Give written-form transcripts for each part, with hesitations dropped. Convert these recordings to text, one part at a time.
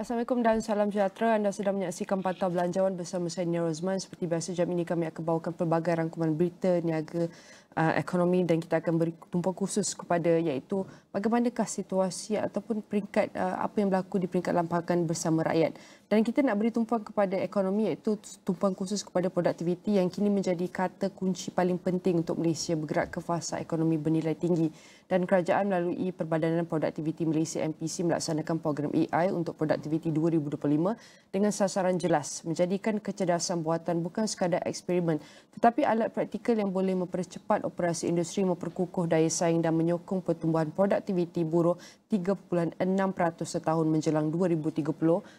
Assalamualaikum dan salam sejahtera. Anda sedang menyaksikan Pantau Belanjawan bersama saya Rozman. Seperti biasa jam ini kami akan bawakan pelbagai rangkuman berita, niaga, ekonomi dan kita akan beri tumpuan khusus kepada iaitu bagaimanakah situasi ataupun peringkat apa yang berlaku di peringkat lampahan bersama rakyat. Dan kita nak beri tumpuan kepada ekonomi iaitu tumpuan khusus kepada produktiviti yang kini menjadi kata kunci paling penting untuk Malaysia bergerak ke fasa ekonomi bernilai tinggi. Dan kerajaan melalui Perbadanan Produktiviti Malaysia MPC melaksanakan program AI untuk Produktiviti 2025 dengan sasaran jelas menjadikan kecerdasan buatan bukan sekadar eksperimen tetapi alat praktikal yang boleh mempercepat operasi industri, memperkukuh daya saing dan menyokong pertumbuhan produktiviti buruh 3.6% setahun menjelang 2030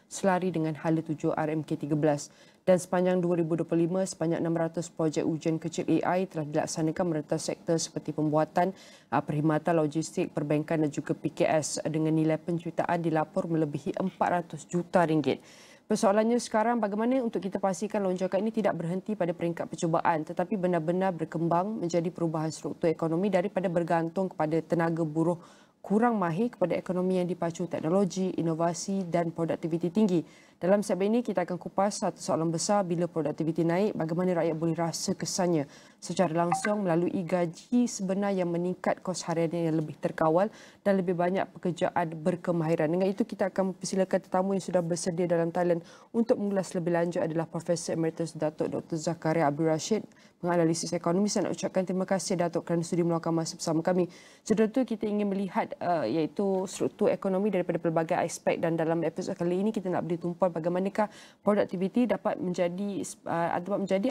selari dengan hala tuju RMK13. Dan sepanjang 2025, sebanyak 600 projek ujian kecil AI telah dilaksanakan merentas sektor seperti pembuatan, perkhidmatan logistik, perbankan dan juga PKS dengan nilai penceritaan dilapor melebihi 400 juta ringgit. Persoalannya sekarang bagaimana untuk kita pastikan lonjakan ini tidak berhenti pada peringkat percubaan tetapi benar-benar berkembang menjadi perubahan struktur ekonomi daripada bergantung kepada tenaga buruh kurang mahir kepada ekonomi yang dipacu teknologi, inovasi dan produktiviti tinggi. Dalam segmen ini kita akan kupas satu soalan besar, bila produktiviti naik, bagaimana rakyat boleh rasa kesannya secara langsung melalui gaji sebenar yang meningkat, kos hariannya yang lebih terkawal dan lebih banyak pekerjaan berkemahiran. Dengan itu kita akan mempersilakan tetamu yang sudah bersedia dalam talian untuk mengulas lebih lanjut adalah Profesor Emeritus Datuk Dr. Zakaria Abdul Rashid, penganalisis ekonomi. Saya nak ucapkan terima kasih Datuk kerana sudi meluangkan masa bersama kami. Sedang itu kita ingin melihat iaitu struktur ekonomi daripada pelbagai aspek dan dalam episod kali ini kita nak beri tumpuan bagaimanakah produktiviti dapat menjadi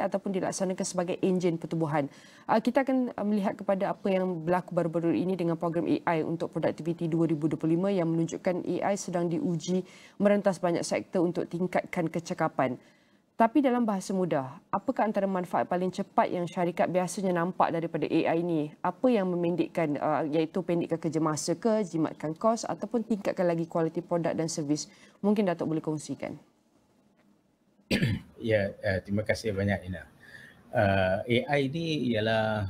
ataupun dilaksanakan sebagai enjin pertumbuhan. Kita akan melihat kepada apa yang berlaku baru-baru ini dengan program AI untuk Produktiviti 2025 yang menunjukkan AI sedang diuji merentas banyak sektor untuk tingkatkan kecekapan. Tapi dalam bahasa mudah, apakah antara manfaat paling cepat yang syarikat biasanya nampak daripada AI ini? Apa yang memendekkan, iaitu pendekkan kerja masa ke, jimatkan kos ataupun tingkatkan lagi kualiti produk dan servis? Mungkin Datuk boleh kongsikan. Ya, terima kasih banyak Ina. AI ini ialah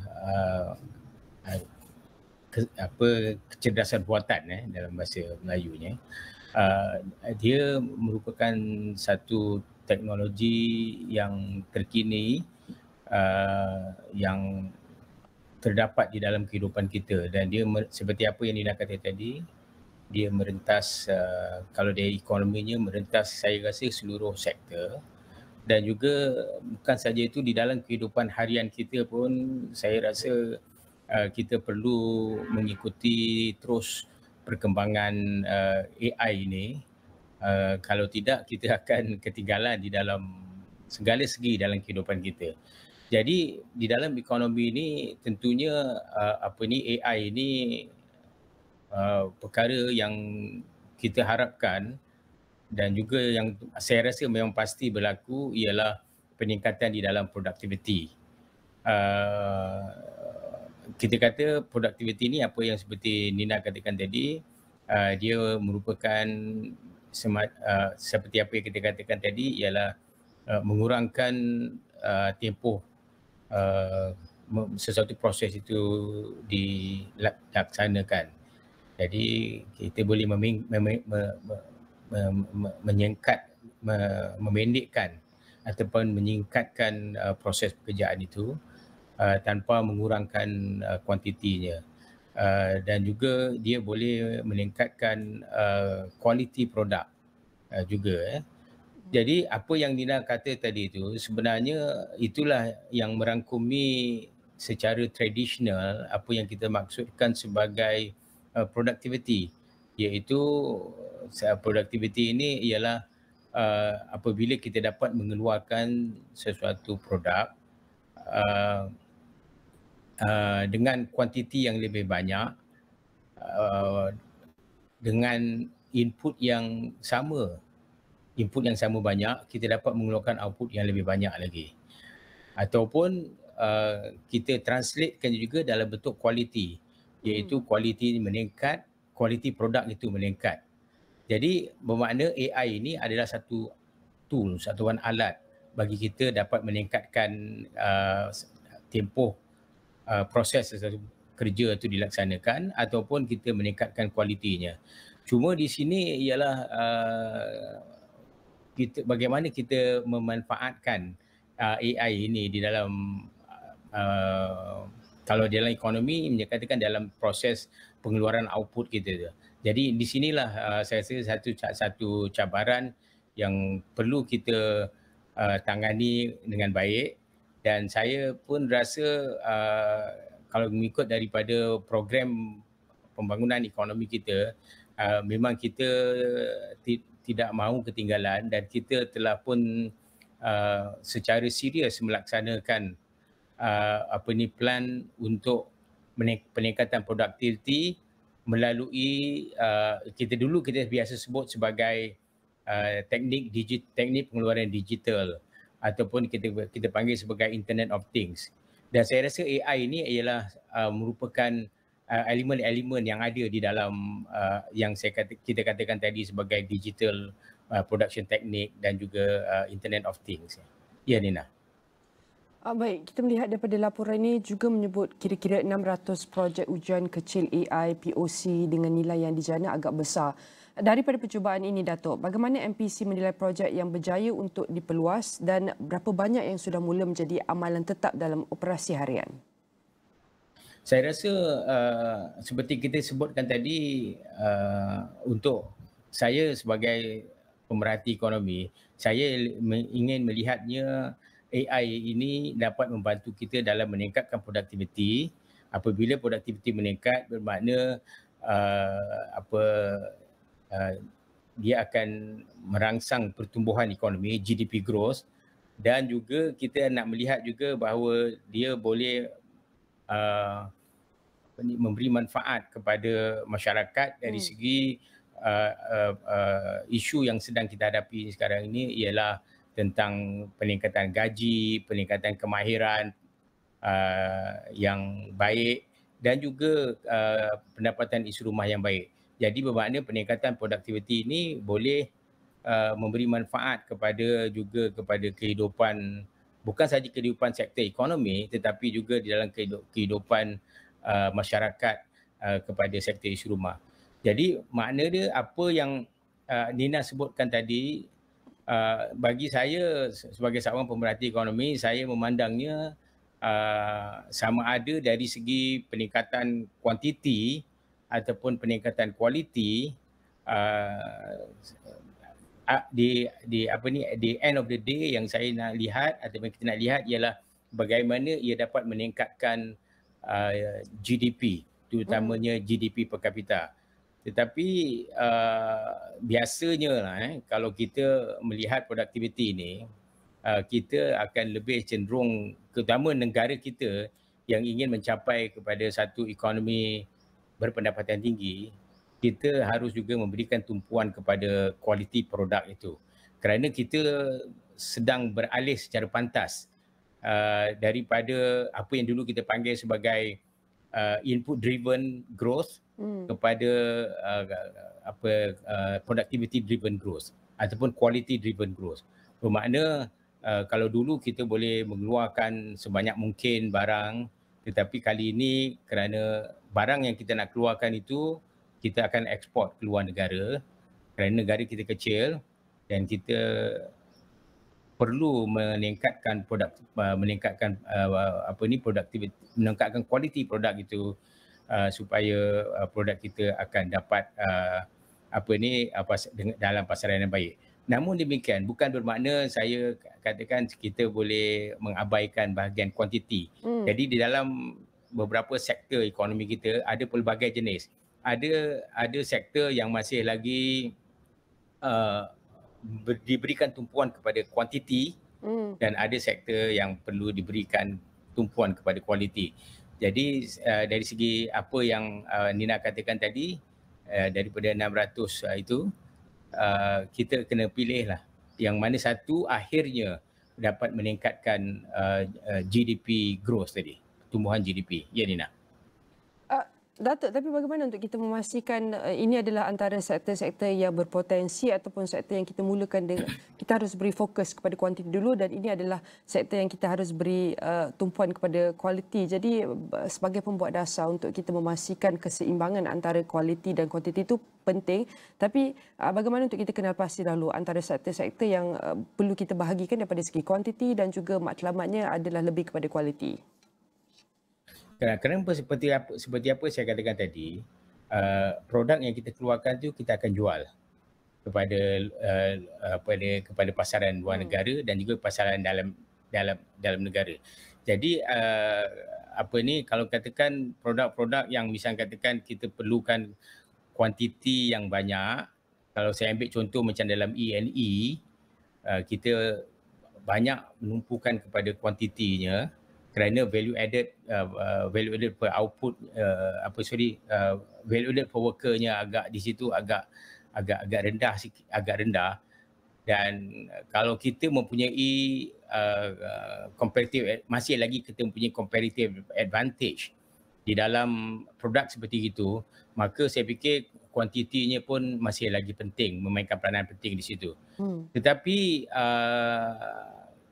kecerdasan buatan dalam bahasa Melayunya. Dia merupakan satu teknologi yang terkini yang terdapat di dalam kehidupan kita dan dia seperti apa yang Nina kata tadi, dia merentas kalau dari ekonominya merentas saya rasa seluruh sektor dan juga bukan saja itu di dalam kehidupan harian kita pun saya rasa kita perlu mengikuti terus perkembangan AI ini. Kalau tidak kita akan ketinggalan di dalam segala segi dalam kehidupan kita. Jadi di dalam ekonomi ini tentunya AI ini perkara yang kita harapkan dan juga yang saya rasa memang pasti berlaku ialah peningkatan di dalam produktiviti. Kita kata produktiviti ini apa yang seperti Nina katakan tadi, dia merupakan seperti apa yang kita katakan tadi ialah mengurangkan tempoh sesuatu proses itu dilaksanakan. Jadi kita boleh memendekkan ataupun menyingkatkan proses pekerjaan itu tanpa mengurangkan kuantitinya. Dan juga dia boleh meningkatkan kualiti produk juga. Jadi apa yang Nina kata tadi itu sebenarnya itulah yang merangkumi secara tradisional apa yang kita maksudkan sebagai produktiviti, iaitu produktiviti ini ialah apabila kita dapat mengeluarkan sesuatu produk dengan kuantiti yang lebih banyak dengan input yang sama banyak, kita dapat mengeluarkan output yang lebih banyak lagi. Ataupun kita translatekan juga dalam bentuk kualiti, iaitu kualiti meningkat, kualiti produk itu meningkat. Jadi bermakna AI ini adalah satu tool, satuan alat bagi kita dapat meningkatkan tempoh proses kerja itu dilaksanakan ataupun kita meningkatkan kualitinya. Cuma di sini ialah bagaimana kita memanfaatkan AI ini di dalam kalau dalam ekonomi menyatakan dalam proses pengeluaran output kita tu. Jadi di sinilah saya rasa satu cabaran yang perlu kita tangani dengan baik, dan saya pun rasa kalau mengikut daripada program pembangunan ekonomi kita, memang kita tidak mahu ketinggalan, dan kita telah pun secara serius melaksanakan plan untuk peningkatan produktiviti melalui kita biasa sebut sebagai teknik pengeluaran digital, ataupun kita panggil sebagai Internet of Things. Dan saya rasa AI ini ialah merupakan elemen-elemen yang ada di dalam yang kita katakan tadi sebagai digital production technique dan juga Internet of Things. Ya, Nina. Baik, kita melihat daripada laporan ini juga menyebut kira-kira 600 projek ujian kecil AI POC dengan nilai yang dijana agak besar. Daripada percubaan ini, Datuk, bagaimana MPC menilai projek yang berjaya untuk diperluas dan berapa banyak yang sudah mula menjadi amalan tetap dalam operasi harian? Saya rasa seperti kita sebutkan tadi, untuk saya sebagai pemerhati ekonomi, saya ingin melihatnya AI ini dapat membantu kita dalam meningkatkan produktiviti. Apabila produktiviti meningkat, bermakna dia akan merangsang pertumbuhan ekonomi, GDP growth, dan juga kita nak melihat juga bahawa dia boleh memberi manfaat kepada masyarakat dari segi isu yang sedang kita hadapi sekarang ini ialah tentang peningkatan gaji, peningkatan kemahiran yang baik, dan juga pendapatan isi rumah yang baik. Jadi bermakna peningkatan produktiviti ini boleh memberi manfaat kepada kehidupan, bukan sahaja kehidupan sektor ekonomi, tetapi juga di dalam kehidupan masyarakat kepada sektor isi rumah. Jadi makna dia apa yang Nina sebutkan tadi, bagi saya sebagai seorang pemerhati ekonomi, saya memandangnya sama ada dari segi peningkatan kuantiti ataupun peningkatan kualiti. Di end of the day yang saya nak lihat ataupun kita nak lihat ialah bagaimana ia dapat meningkatkan GDP, terutamanya GDP per kapita. Tetapi biasanya kalau kita melihat produktiviti ini, kita akan lebih cenderung, terutama negara kita yang ingin mencapai kepada satu ekonomi berpendapatan tinggi, kita harus juga memberikan tumpuan kepada kualiti produk itu. Kerana kita sedang beralih secara pantas daripada apa yang dulu kita panggil sebagai input driven growth kepada productivity driven growth ataupun quality driven growth. Bermakna kalau dulu kita boleh mengeluarkan sebanyak mungkin barang, tetapi kali ini kerana barang yang kita nak keluarkan itu kita akan ekspor ke luar negara, kerana negara kita kecil dan kita perlu meningkatkan produktiviti, meningkatkan kualiti produk itu supaya produk kita akan dapat dalam pasaran yang baik. Namun demikian, bukan bermakna saya katakan kita boleh mengabaikan bahagian kuantiti. Jadi di dalam beberapa sektor ekonomi kita ada pelbagai jenis. Ada sektor yang masih lagi diberikan tumpuan kepada kuantiti, dan ada sektor yang perlu diberikan tumpuan kepada kualiti. Jadi dari segi apa yang Nina katakan tadi, daripada 600 itu, kita kena pilihlah yang mana satu akhirnya dapat meningkatkan GDP growth tadi, pertumbuhan GDP. Ya, Nina. Datuk, tapi bagaimana untuk kita memastikan ini adalah antara sektor-sektor yang berpotensi ataupun sektor yang kita mulakan dengan kita harus beri fokus kepada kuantiti dulu, dan ini adalah sektor yang kita harus beri tumpuan kepada kualiti. Jadi sebagai pembuat dasar untuk kita memastikan keseimbangan antara kualiti dan kuantiti itu penting, tapi bagaimana untuk kita kenal pasti dahulu antara sektor-sektor yang perlu kita bahagikan daripada segi kuantiti dan juga matlamatnya adalah lebih kepada kualiti. Kenapa seperti apa saya katakan tadi, produk yang kita keluarkan tu kita akan jual kepada pasaran luar negara dan juga pasaran dalam negara. Jadi kalau katakan produk-produk yang misalnya katakan kita perlukan kuantiti yang banyak, kalau saya ambil contoh macam dalam E&E, kita banyak menumpukan kepada kuantitinya kerana value added per output value added per workernya agak di situ agak rendah, dan kalau kita mempunyai masih lagi kita mempunyai comparative advantage di dalam produk seperti itu, maka saya fikir kuantitinya pun masih lagi penting, memainkan peranan penting di situ. Tetapi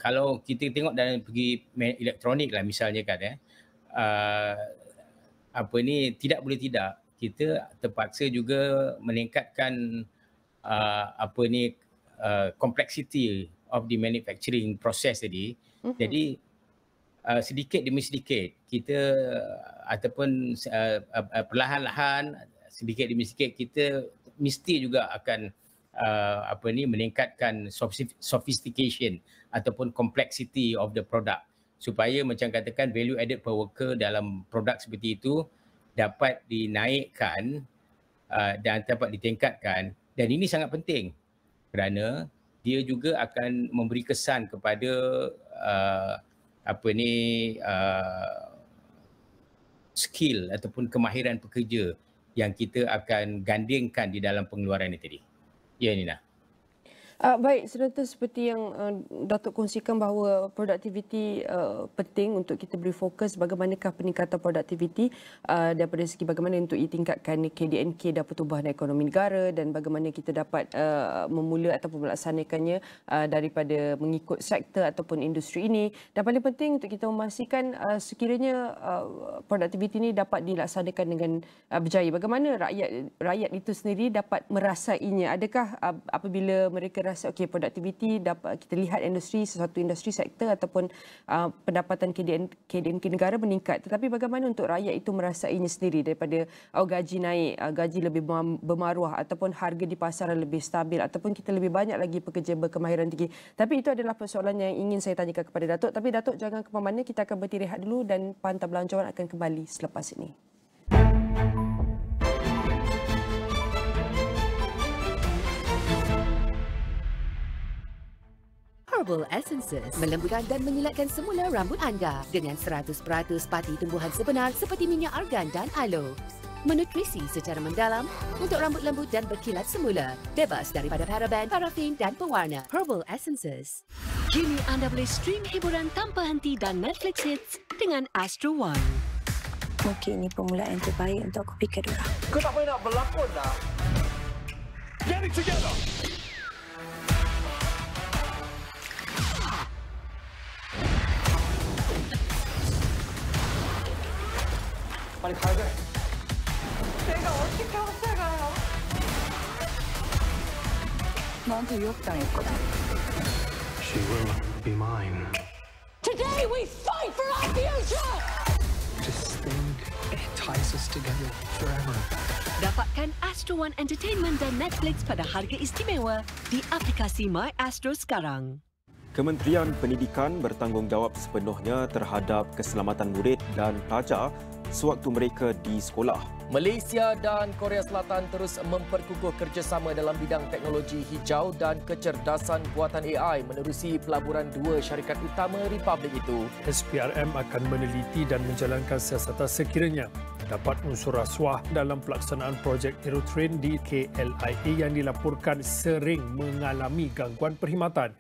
kalau kita tengok dalam segi elektronik lah misalnya kan, tidak boleh tidak kita terpaksa juga meningkatkan complexity of the manufacturing process tadi. Jadi sedikit demi sedikit kita ataupun perlahan-lahan sedikit demi sedikit kita mesti juga akan meningkatkan sophistication ataupun complexity of the product supaya macam katakan value added per worker dalam produk seperti itu dapat dinaikkan dan dapat ditingkatkan, dan ini sangat penting kerana dia juga akan memberi kesan kepada skill ataupun kemahiran pekerja yang kita akan gandingkan di dalam pengeluaran ini tadi. Ya, Nina. Baik, serta seperti yang Datuk kongsikan bahawa produktiviti penting untuk kita beri fokus bagaimanakah peningkatan produktiviti daripada segi bagaimana untuk tingkatkan KDNK dan pertumbuhan ekonomi negara, dan bagaimana kita dapat memula ataupun melaksanakannya daripada mengikut sektor ataupun industri ini. Dan paling penting untuk kita memastikan sekiranya produktiviti ini dapat dilaksanakan dengan berjaya. Bagaimana rakyat itu sendiri dapat merasainya? Adakah apabila mereka rasa produktiviti dapat kita lihat sesuatu industri sektor ataupun pendapatan KDNK negara meningkat, tetapi bagaimana untuk rakyat itu merasainya sendiri daripada gaji naik, gaji lebih bermaruah ataupun harga di pasaran lebih stabil ataupun kita lebih banyak lagi pekerja berkemahiran tinggi. Tapi itu adalah persoalan yang ingin saya tanyakan kepada Datuk. Tapi Datuk jangan ke mana-mana, kita akan berhenti rehat dulu dan Pantau Belanjawan akan kembali selepas ini. Herbal Essences melembutkan dan menyilatkan semula rambut anda dengan 100% pati tumbuhan sebenar seperti minyak argan dan aloe. Menutrisi secara mendalam untuk rambut lembut dan berkilat semula, bebas daripada paraben, parafin dan pewarna. Herbal Essences. Kini anda boleh stream hiburan tanpa henti dan Netflix hits dengan Astro One. Mungkin ini permulaan yang terbaik untuk aku fikir orang. Kau tak payah nak berlakon dah. Get it together. 빨리 가야 돼. 내가 어떻게 쫓아가요? 나한테 유혹당했거든. She will be mine. Today we fight for our future! This thing, it ties us together forever. Dapatkan Astro One Entertainment dan Netflix pada harga istimewa di aplikasi My Astro sekarang. Kementerian Pendidikan bertanggungjawab sepenuhnya terhadap keselamatan murid dan pelajar sewaktu mereka di sekolah. Malaysia dan Korea Selatan terus memperkukuh kerjasama dalam bidang teknologi hijau dan kecerdasan buatan AI menerusi pelaburan dua syarikat utama Republik itu. SPRM akan meneliti dan menjalankan siasatan sekiranya dapat unsur rasuah dalam pelaksanaan projek Aerotrain di KLIA yang dilaporkan sering mengalami gangguan perkhidmatan.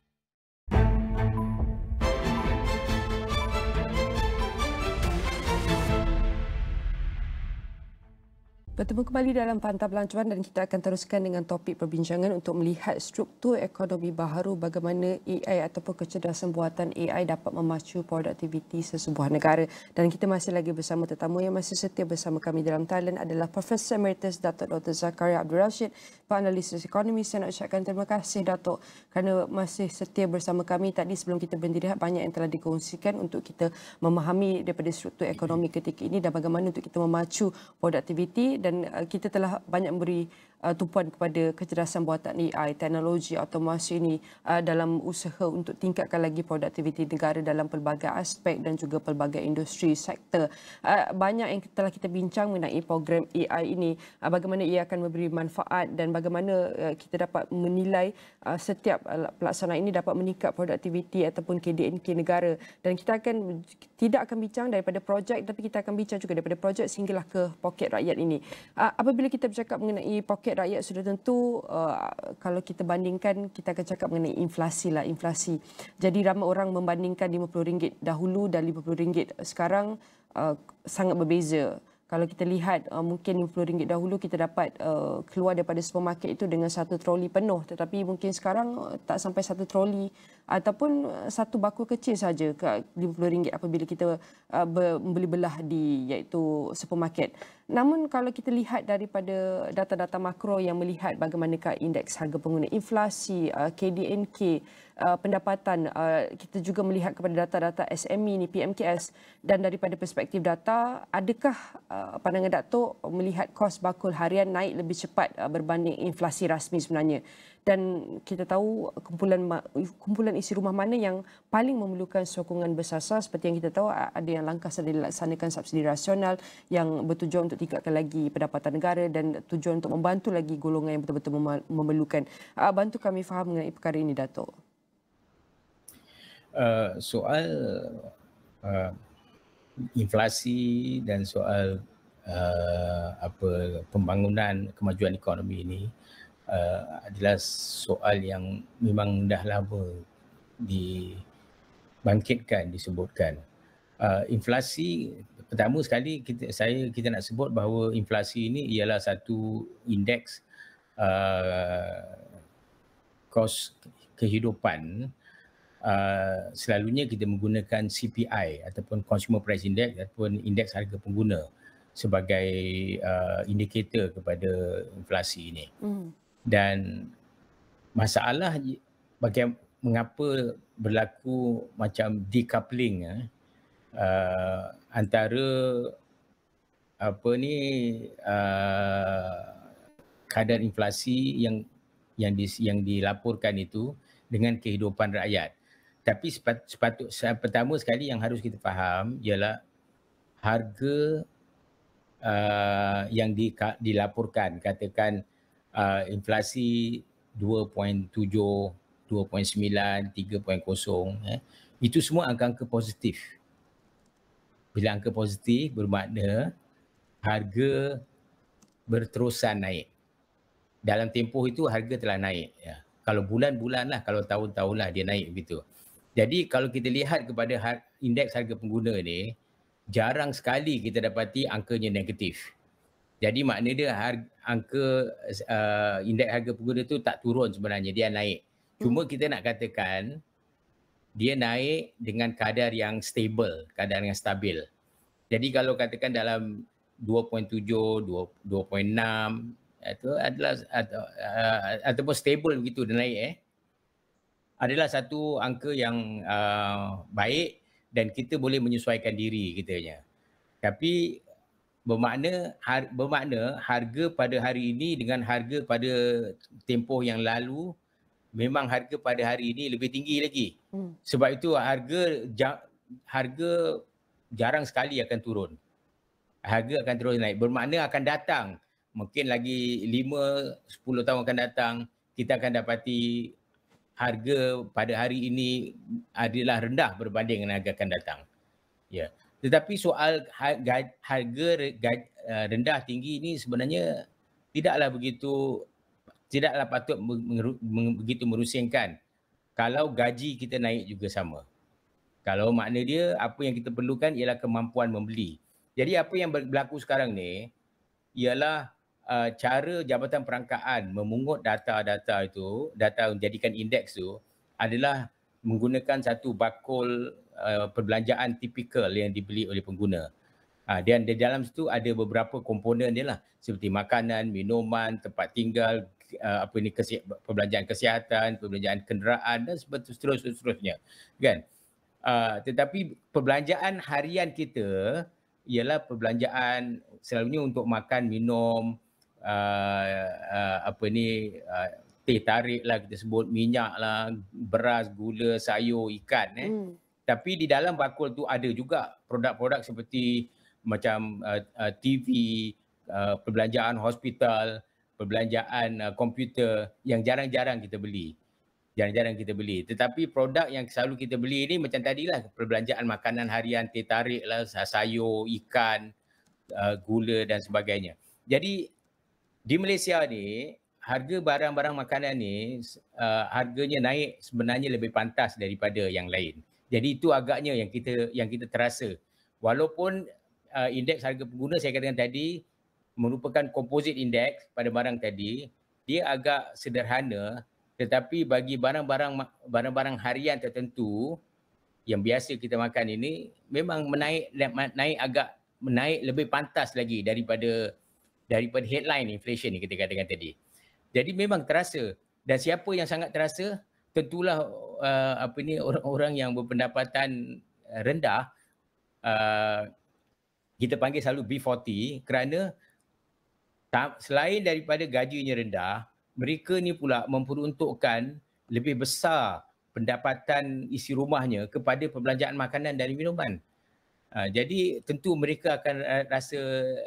Bertemu kembali dalam Pantau Belanjawan dan kita akan teruskan dengan topik perbincangan untuk melihat struktur ekonomi baharu, bagaimana AI ataupun kecerdasan buatan AI dapat memacu produktiviti sesebuah negara. Dan kita masih lagi bersama tetamu yang masih setia bersama kami dalam talian adalah Profesor Emeritus Datuk Dr. Zakaria Abdul Rashid, Penganalisis Ekonomi. Saya nak ucapkan terima kasih Datuk kerana masih setia bersama kami. Tadi sebelum kita berhenti rehat, banyak yang telah dikongsikan untuk kita memahami daripada struktur ekonomi ketika ini dan bagaimana untuk kita memacu produktiviti. Dan kita telah banyak memberi tumpuan kepada kecerdasan buatan AI, teknologi otomasi ini dalam usaha untuk tingkatkan lagi produktiviti negara dalam pelbagai aspek dan juga pelbagai industri sektor. Banyak yang telah kita bincang mengenai program AI ini, bagaimana ia akan memberi manfaat dan bagaimana kita dapat menilai setiap pelaksanaan ini dapat meningkat produktiviti ataupun KDNK negara. Dan kita tidak akan bincang daripada projek, tapi kita akan bincang juga daripada projek sehinggalah ke poket rakyat ini. Apabila kita bercakap mengenai poket rakyat, sudah tentu kalau kita bandingkan, kita akan cakap mengenai inflasi lah, inflasi. Jadi ramai orang membandingkan RM50 dahulu dan RM50 sekarang sangat berbeza. Kalau kita lihat mungkin RM50 dahulu kita dapat keluar daripada supermarket itu dengan satu troli penuh, tetapi mungkin sekarang tak sampai satu troli ataupun satu bakul kecil saja ke RM50 apabila kita membeli belah di iaitu supermarket. Namun kalau kita lihat daripada data-data makro yang melihat bagaimanakah indeks harga pengguna, inflasi, KDNK, pendapatan, kita juga melihat kepada data-data SME ni, PMKS, dan daripada perspektif data, adakah pandangan Datuk melihat kos bakul harian naik lebih cepat berbanding inflasi rasmi sebenarnya? Dan kita tahu kumpulan isi rumah mana yang paling memerlukan sokongan bersasar. Seperti yang kita tahu, ada yang langkah sedang dilaksanakan subsidi rasional yang bertujuan untuk tingkatkan lagi pendapatan negara dan tujuan untuk membantu lagi golongan yang betul-betul memerlukan. Bantu kami faham mengenai perkara ini, Datuk. Soal inflasi dan soal pembangunan kemajuan ekonomi ini adalah soal yang memang dah lama dibangkitkan, disebutkan. Inflasi, pertama sekali kita nak sebut bahawa inflasi ini ialah satu indeks kos kehidupan. Selalunya kita menggunakan CPI ataupun Consumer Price Index ataupun indeks harga pengguna sebagai indikator kepada inflasi ini. Dan masalah mengapa berlaku macam decoupling antara kadar inflasi yang dilaporkan itu dengan kehidupan rakyat. Tapi pertama sekali yang harus kita faham ialah harga yang dilaporkan, katakan inflasi 2.7, 2.9, 3.0, itu semua angka-angka positif. Bila angka positif bermakna harga berterusan naik. Dalam tempoh itu harga telah naik. Kalau bulan-bulan lah, kalau tahun-tahun lah dia naik begitu. Jadi kalau kita lihat kepada indeks harga pengguna ni, jarang sekali kita dapati angkanya negatif. Jadi makna dia indeks harga pengguna tu tak turun sebenarnya, dia naik. Cuma kita nak katakan dia naik dengan kadar yang stable, kadar yang stabil. Jadi kalau katakan dalam 2.7, 2.6 itu adalah ataupun stable begitu dia naik, adalah satu angka yang baik dan kita boleh menyesuaikan diri kitanya. Tapi bermakna harga pada hari ini dengan harga pada tempoh yang lalu, memang harga pada hari ini lebih tinggi lagi. Sebab itu harga jarang sekali akan turun. Harga akan terus naik. Bermakna akan datang, mungkin lagi 5-10 tahun akan datang, kita akan dapati harga pada hari ini adalah rendah berbanding dengan harga akan datang. Ya. Tetapi soal harga rendah tinggi ini sebenarnya tidaklah patut begitu merusingkan kalau gaji kita naik juga sama. Kalau makna dia apa yang kita perlukan ialah kemampuan membeli. Jadi apa yang berlaku sekarang ni, ialah cara Jabatan Perangkaan memungut data-data itu, data menjadikan indeks itu adalah menggunakan satu bakul perbelanjaan tipikal yang dibeli oleh pengguna. Dan di dalam situ ada beberapa komponen dia lah, seperti makanan, minuman, tempat tinggal, perbelanjaan kesihatan, perbelanjaan kenderaan dan seterusnya, kan? Tetapi perbelanjaan harian kita ialah perbelanjaan selalunya untuk makan, minum, teh tarik lah kita sebut, minyak lah, beras, gula, sayur, ikan. Tapi di dalam bakul tu ada juga produk-produk seperti macam TV, perbelanjaan hospital, perbelanjaan komputer yang jarang-jarang kita beli. Tetapi produk yang selalu kita beli ni macam tadilah, perbelanjaan makanan harian, teh tarik lah, sayur, ikan, gula dan sebagainya. Jadi di Malaysia ni harga barang-barang makanan ni harganya naik sebenarnya lebih pantas daripada yang lain. Jadi itu agaknya yang kita terasa. Walaupun indeks harga pengguna saya katakan tadi merupakan composite index pada barang tadi, dia agak sederhana, tetapi bagi barang-barang harian tertentu yang biasa kita makan ini memang menaik lebih pantas lagi daripada headline inflation ni kita katakan tadi. Jadi memang terasa, dan siapa yang sangat terasa tentulah orang-orang yang berpendapatan rendah, kita panggil selalu B40, kerana selain daripada gajinya rendah, mereka ni pula memperuntukkan lebih besar pendapatan isi rumahnya kepada perbelanjaan makanan dan minuman. Jadi tentu mereka akan rasa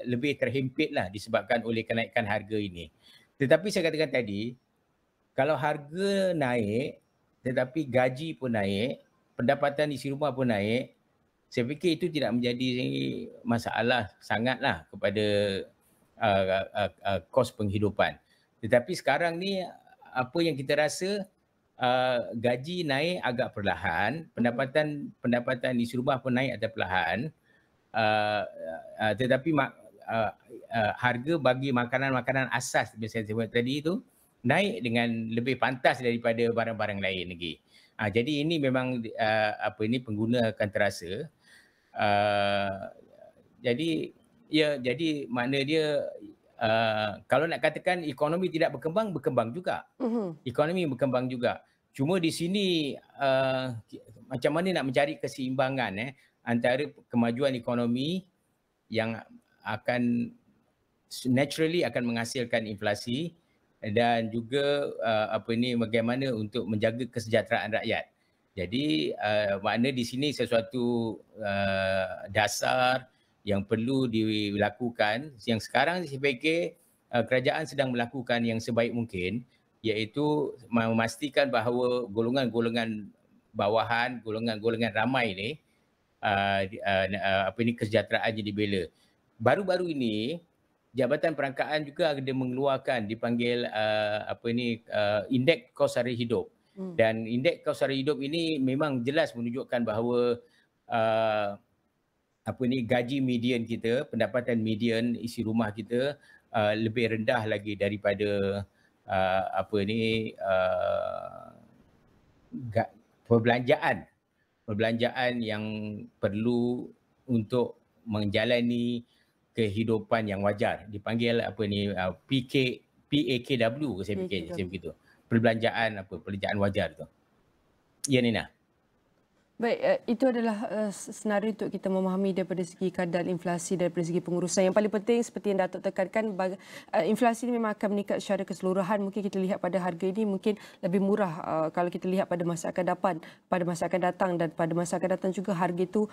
lebih terhimpit lah disebabkan oleh kenaikan harga ini. Tetapi saya katakan tadi, kalau harga naik tetapi gaji pun naik, pendapatan isi rumah pun naik, saya fikir itu tidak menjadi masalah sangatlah kepada kos penghidupan. Tetapi sekarang ni apa yang kita rasa, gaji naik agak perlahan, pendapatan isi rumah pun naik agak perlahan, tetapi harga bagi makanan-makanan asas biasa saya sebut tadi itu naik dengan lebih pantas daripada barang-barang lain lagi. Jadi ini memang pengguna akan terasa. Jadi makna dia kalau nak katakan ekonomi tidak berkembang juga. Ekonomi berkembang juga. Cuma di sini macam mana nak mencari keseimbangan antara kemajuan ekonomi yang akan naturally akan menghasilkan inflasi dan juga bagaimana untuk menjaga kesejahteraan rakyat. Jadi makna di sini sesuatu dasar yang perlu dilakukan, yang sekarang saya fikir kerajaan sedang melakukan yang sebaik mungkin, iaitu memastikan bahawa golongan-golongan bawahan, golongan-golongan ramai ni kesejahteraannya dibela. Baru-baru ini Jabatan Perangkaan juga ada mengeluarkan dipanggil indeks kos sara hidup. Dan indeks kos sara hidup ini memang jelas menunjukkan bahawa gaji median kita, pendapatan median isi rumah kita lebih rendah lagi daripada perbelanjaan yang perlu untuk menjalani kehidupan yang wajar, dipanggil PAKW saya fikir macam begitu. Perbelanjaan wajar tu. Ya Nina. Baik, itu adalah senario untuk kita memahami daripada segi kadar inflasi, daripada segi pengurusan. Yang paling penting seperti yang Datuk tekankan, inflasi ini memang akan meningkat secara keseluruhan. Mungkin kita lihat pada harga ini mungkin lebih murah kalau kita lihat pada masa akan datang, dan pada masa akan datang juga harga itu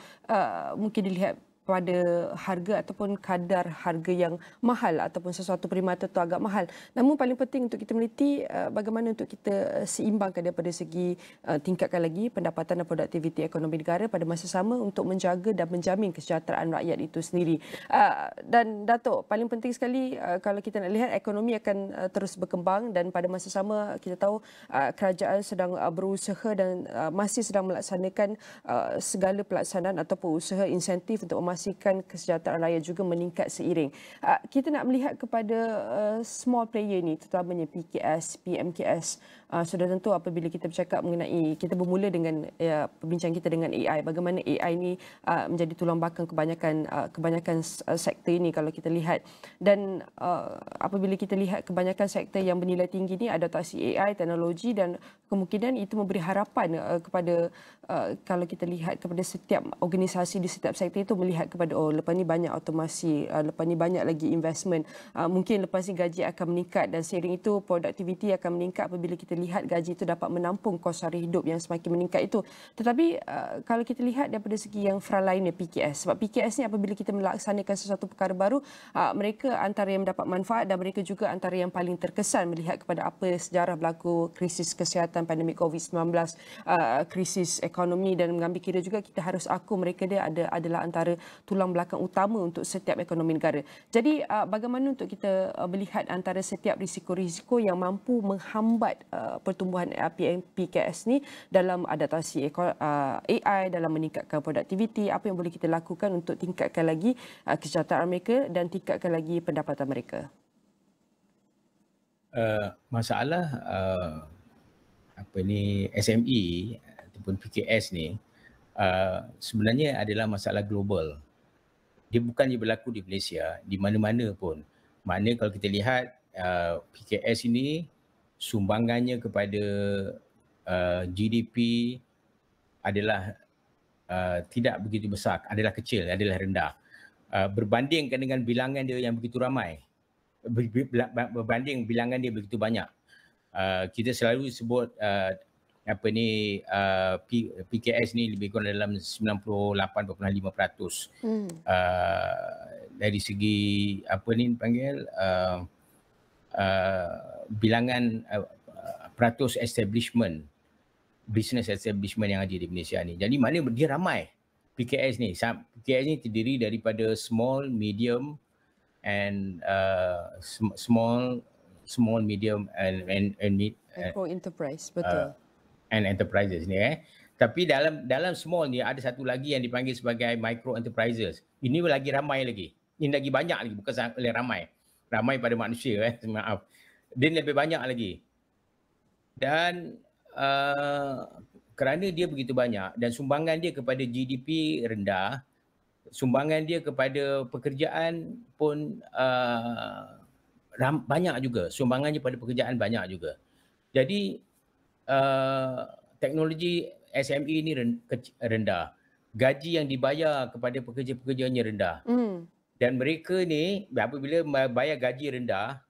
mungkin dilihat pada harga ataupun kadar harga yang mahal ataupun sesuatu perkhidmatan itu agak mahal. Namun paling penting untuk kita meneliti bagaimana untuk kita seimbangkan daripada segi tingkatkan lagi pendapatan dan produktiviti ekonomi negara pada masa sama untuk menjaga dan menjamin kesejahteraan rakyat itu sendiri. Dan Datuk, paling penting sekali kalau kita nak lihat ekonomi akan terus berkembang, dan pada masa sama kita tahu kerajaan sedang berusaha dan masih sedang melaksanakan segala pelaksanaan ataupun usaha insentif untuk memastikan memastikan kesejahteraan rakyat juga meningkat seiring. Kita nak melihat kepada small player ni, terutamanya PKS, PMKS. Sudah tentu apabila kita bercakap mengenai, kita bermula dengan perbincangan kita dengan AI, bagaimana AI ni menjadi tulang belakang kebanyakan sektor ini kalau kita lihat. Dan apabila kita lihat kebanyakan sektor yang bernilai tinggi ni, adaptasi AI, teknologi, dan kemungkinan itu memberi harapan kepada kalau kita lihat kepada setiap organisasi di setiap sektor itu, melihat kepada lepas ni banyak automasi, lepas ni banyak lagi investment, mungkin lepas ni gaji akan meningkat, dan seiring itu produktiviti akan meningkat apabila kita lihat gaji itu dapat menampung kos sara hidup yang semakin meningkat itu. Tetapi kalau kita lihat daripada segi yang front lainnya PKS, sebab PKS ni apabila kita melaksanakan sesuatu perkara baru, mereka antara yang mendapat manfaat dan mereka juga antara yang paling terkesan melihat kepada apa sejarah berlaku krisis kesihatan pandemik COVID-19, krisis ekonomi, dan mengambil kira juga kita harus aku mereka dia adalah antara tulang belakang utama untuk setiap ekonomi negara. Jadi bagaimana untuk kita melihat antara setiap risiko-risiko yang mampu menghambat pertumbuhan PKS ni dalam adaptasi AI, dalam meningkatkan produktiviti, apa yang boleh kita lakukan untuk tingkatkan lagi kesejahteraan mereka dan tingkatkan lagi pendapatan mereka? Masalah SME ataupun PKS ni sebenarnya adalah masalah global. Dia bukannya berlaku di Malaysia, di mana-mana pun. Maknanya kalau kita lihat PKS ini sumbangannya kepada GDP adalah tidak begitu besar, adalah kecil, adalah rendah. Berbandingkan dengan bilangan dia yang begitu ramai, berbanding bilangan dia begitu banyak. Kita selalu sebut PKS ni lebih kurang dalam 98.5% dari segi bilangan peratus establishment, business establishment yang ada di Malaysia ni. Jadi mana dia ramai. PKS ni terdiri daripada small, medium and small, medium and micro enterprise, betul. And enterprises ni. Tapi dalam small ni ada satu lagi yang dipanggil sebagai micro enterprises. Ini lagi ramai lagi. Ini lagi banyak lagi, bukan sangat ramai. Ramai pada manusia, maaf. Dia lebih banyak lagi. Dan kerana dia begitu banyak dan sumbangan dia kepada GDP rendah, sumbangan dia kepada pekerjaan pun banyak juga. Sumbangannya pada pekerjaan banyak juga. Jadi teknologi SME ni rendah. Gaji yang dibayar kepada pekerja-pekerjanya rendah. Dan mereka ni apabila bayar gaji rendah,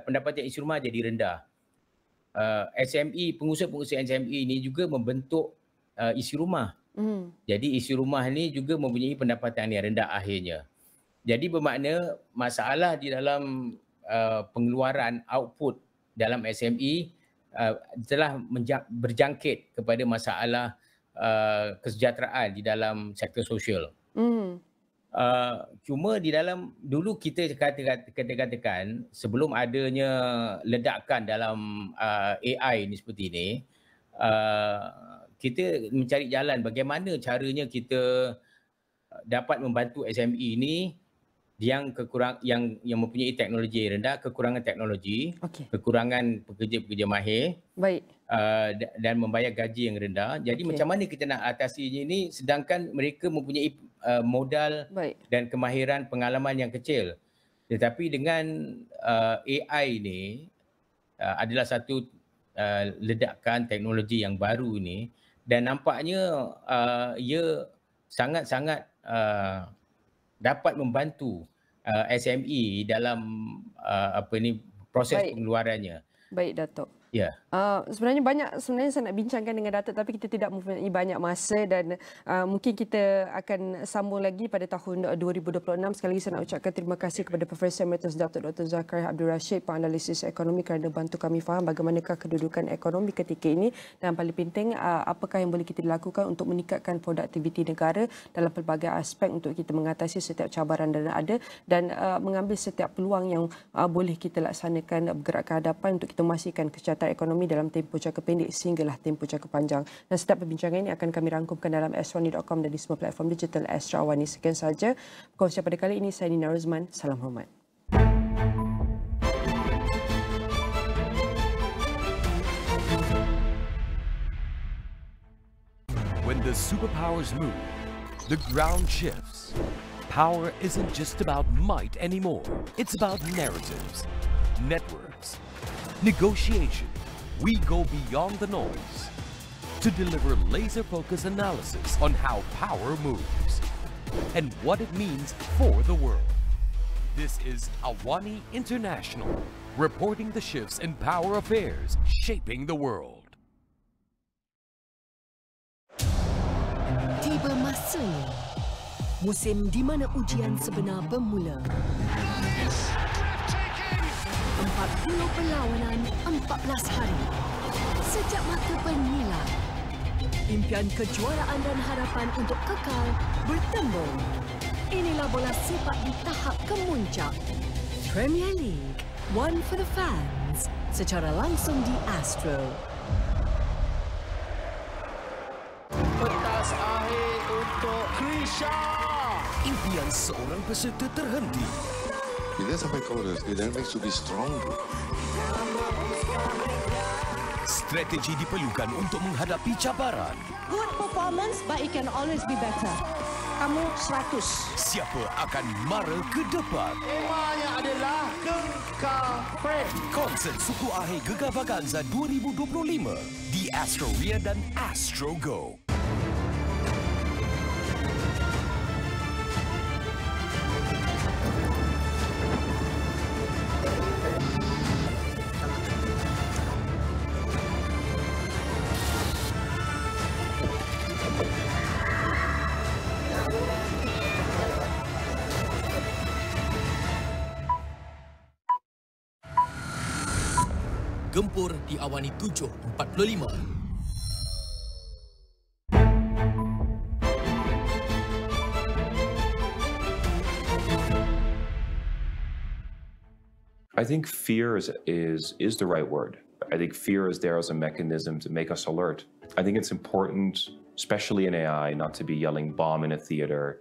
pendapatan isi rumah jadi rendah. SME, pengusaha-pengusaha SME ni juga membentuk isi rumah. Jadi isi rumah ni juga mempunyai pendapatan yang rendah akhirnya. Jadi bermakna masalah di dalam pengeluaran output dalam SME telah berjangkit kepada masalah kesejahteraan di dalam sektor sosial. Cuma di dalam dulu kita katakan sebelum adanya ledakan dalam AI ni seperti ini, kita mencari jalan bagaimana caranya kita dapat membantu SME ini yang mempunyai teknologi rendah, kekurangan teknologi, kekurangan pekerja-pekerja mahir, dan membayar gaji yang rendah. Jadi macam mana kita nak atasinya ini sedangkan mereka mempunyai modal dan kemahiran pengalaman yang kecil. Tetapi dengan AI ini adalah satu ledakan teknologi yang baru ini, dan nampaknya ia sangat-sangat dapat membantu SME dalam proses pengeluarannya. Baik, Datuk. Ya. Sebenarnya saya nak bincangkan dengan Datuk, tapi kita tidak mempunyai banyak masa dan mungkin kita akan sambung lagi pada tahun 2026. Sekali lagi saya nak ucapkan terima kasih kepada Profesor Emeritus Datuk Dr. Zakaria Abdul Rashid, penganalisis ekonomi, kerana bantu kami faham bagaimanakah kedudukan ekonomi ketika ini, dan paling penting apakah yang boleh kita lakukan untuk meningkatkan produktiviti negara dalam pelbagai aspek untuk kita mengatasi setiap cabaran yang ada dan mengambil setiap peluang yang boleh kita laksanakan bergerak ke hadapan untuk kita memastikan kesejahteraan latar ekonomi dalam tempoh jangka pendek sehinggalah tempoh jangka panjang. Dan setiap perbincangan ini akan kami rangkumkan dalam astrowani.com dan di semua platform digital Astro AWANI. Sekian sahaja perkongsian pada kali ini. Saya Nina Rozman. Salam hormat. When the superpowers move, the ground shifts. Power isn't just about might anymore. It's about narratives, networks, negotiation. We go beyond the noise to deliver laser-focused analysis on how power moves and what it means for the world. This is AWANI International, reporting the shifts in power affairs shaping the world. Tiba masanya, musim di mana ujian sebenar bermula. 40 perlawanan, 14 hari. Sejak mata penilai, impian kejuaraan dan harapan untuk kekal bertembung. Inilah bola sepak di tahap kemuncak. Premier League, one for the fans, secara langsung di Astro. Pentas akhir untuk Krisha. Impian seorang peserta terhenti. Bila sampai chorus, the dynamics to be strong. Strategi diperlukan untuk menghadapi cabaran. Good performance, but it can always be better. Kamu 100. Siapa akan mara ke depan? Temanya adalah Gengkar Fred. Konsert Suku Akhir Gegar Vaganza 2025 di Astro Ria dan Astro Go. Gempur di AWANI 7.45. I think fear is the right word. I think fear is there as a mechanism to make us alert. I think it's important, especially in AI, not to be yelling bomb in a theater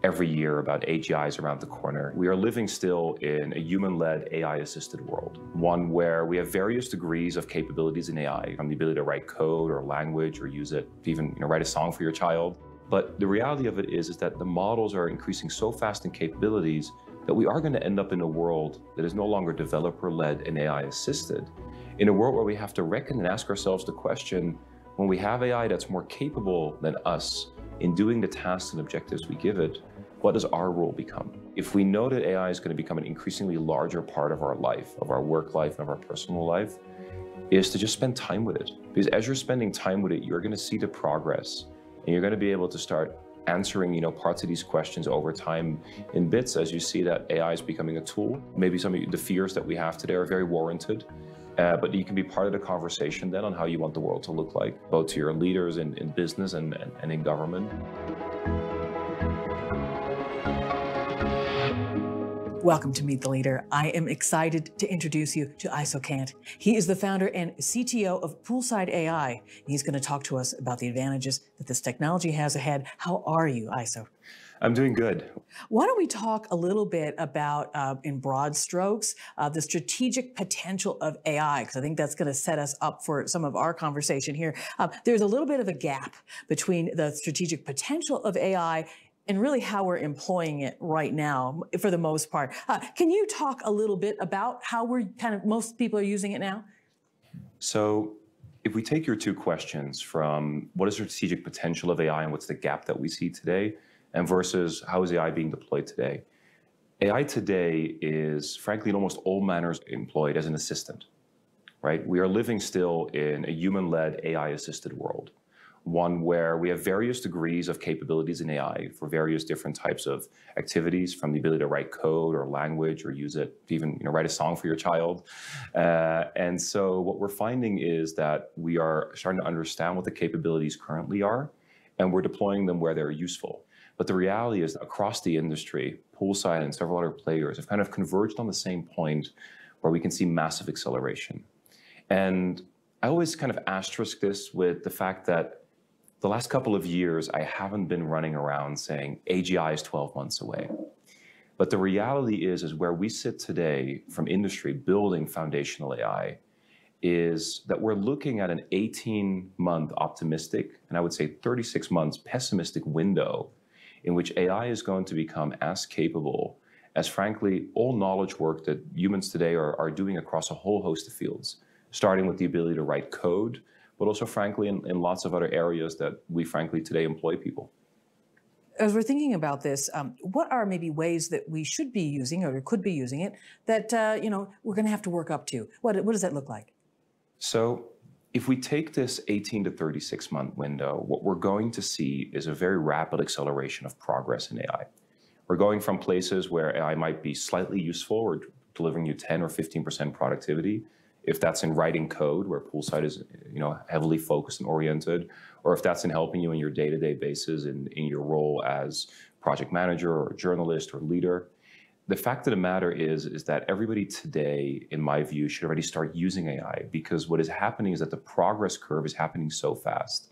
every year about AGI is around the corner. We are living still in a human-led AI-assisted world, one where we have various degrees of capabilities in AI, from the ability to write code or language or use it to even write a song for your child. But the reality of it is that the models are increasing so fast in capabilities that we are going to end up in a world that is no longer developer-led and AI-assisted, in a world where we have to reckon and ask ourselves the question, when we have AI that's more capable than us in doing the tasks and objectives we give it, what does our role become? If we know that AI is going to become an increasingly larger part of our life, of our work life, and of our personal life, is to just spend time with it. Because as you're spending time with it, you're going to see the progress, and you're going to be able to start answering, parts of these questions over time in bits as you see that AI is becoming a tool. Maybe some of the fears that we have today are very warranted, but you can be part of the conversation then on how you want the world to look like, both to your leaders in business and in government. Welcome to Meet the Leader. I am excited to introduce you to Iso Kant. He is the founder and CTO of Poolside AI. He's going to talk to us about the advantages that this technology has ahead. How are you, Iso? I'm doing good. Why don't we talk a little bit about, in broad strokes, the strategic potential of AI, because I think that's going to set us up for some of our conversation here. There's a little bit of a gap between the strategic potential of AI and really how we're employing it right now, for the most part. Can you talk a little bit about how most people are using it now? So if we take your two questions from what is the strategic potential of AI and what's the gap that we see today, and versus how is AI being deployed today? AI today is, frankly, in almost all manners employed as an assistant, right? We are living still in a human-led AI-assisted world, one where we have various degrees of capabilities in AI for various different types of activities, from the ability to write code or language or use it to even write a song for your child. And so what we're finding is that we are starting to understand what the capabilities currently are, and we're deploying them where they're useful. But the reality is, across the industry, Poolside and several other players have kind of converged on the same point where we can see massive acceleration. And I always kind of asterisk this with the fact that the last couple of years, I haven't been running around saying AGI is 12 months away. But the reality is where we sit today from industry building foundational AI is that we're looking at an 18-month optimistic, and I would say 36 months pessimistic window in which AI is going to become as capable as, frankly, all knowledge work that humans today are doing across a whole host of fields, starting with the ability to write code, but also, frankly, in lots of other areas that we, frankly, today employ people. As we're thinking about this, what are maybe ways that we should be using or could be using it that, we're going to have to work up to? What does that look like? So if we take this 18 to 36 month window, what we're going to see is a very rapid acceleration of progress in AI. We're going from places where AI might be slightly useful or delivering you 10 or 15% productivity, if that's in writing code where Poolside is heavily focused and oriented, or if that's in helping you in your day-to-day basis in your role as project manager or journalist or leader. The fact of the matter is that everybody today, in my view, should already start using AI, because what is happening is that the progress curve is happening so fast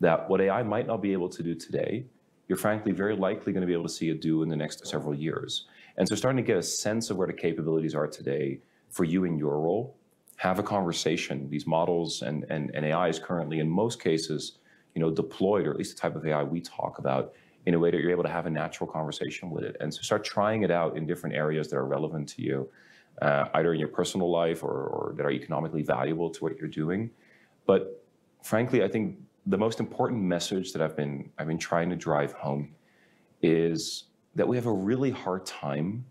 that what AI might not be able to do today, you're frankly very likely going to be able to see it do in the next several years. And so starting to get a sense of where the capabilities are today for you in your role, have a conversation. These models and AI is currently, in most cases, deployed, or at least the type of AI we talk about, in a way that you're able to have a natural conversation with it. And so start trying it out in different areas that are relevant to you, either in your personal life or that are economically valuable to what you're doing. But frankly, I think the most important message that I've been trying to drive home is that we have a really hard time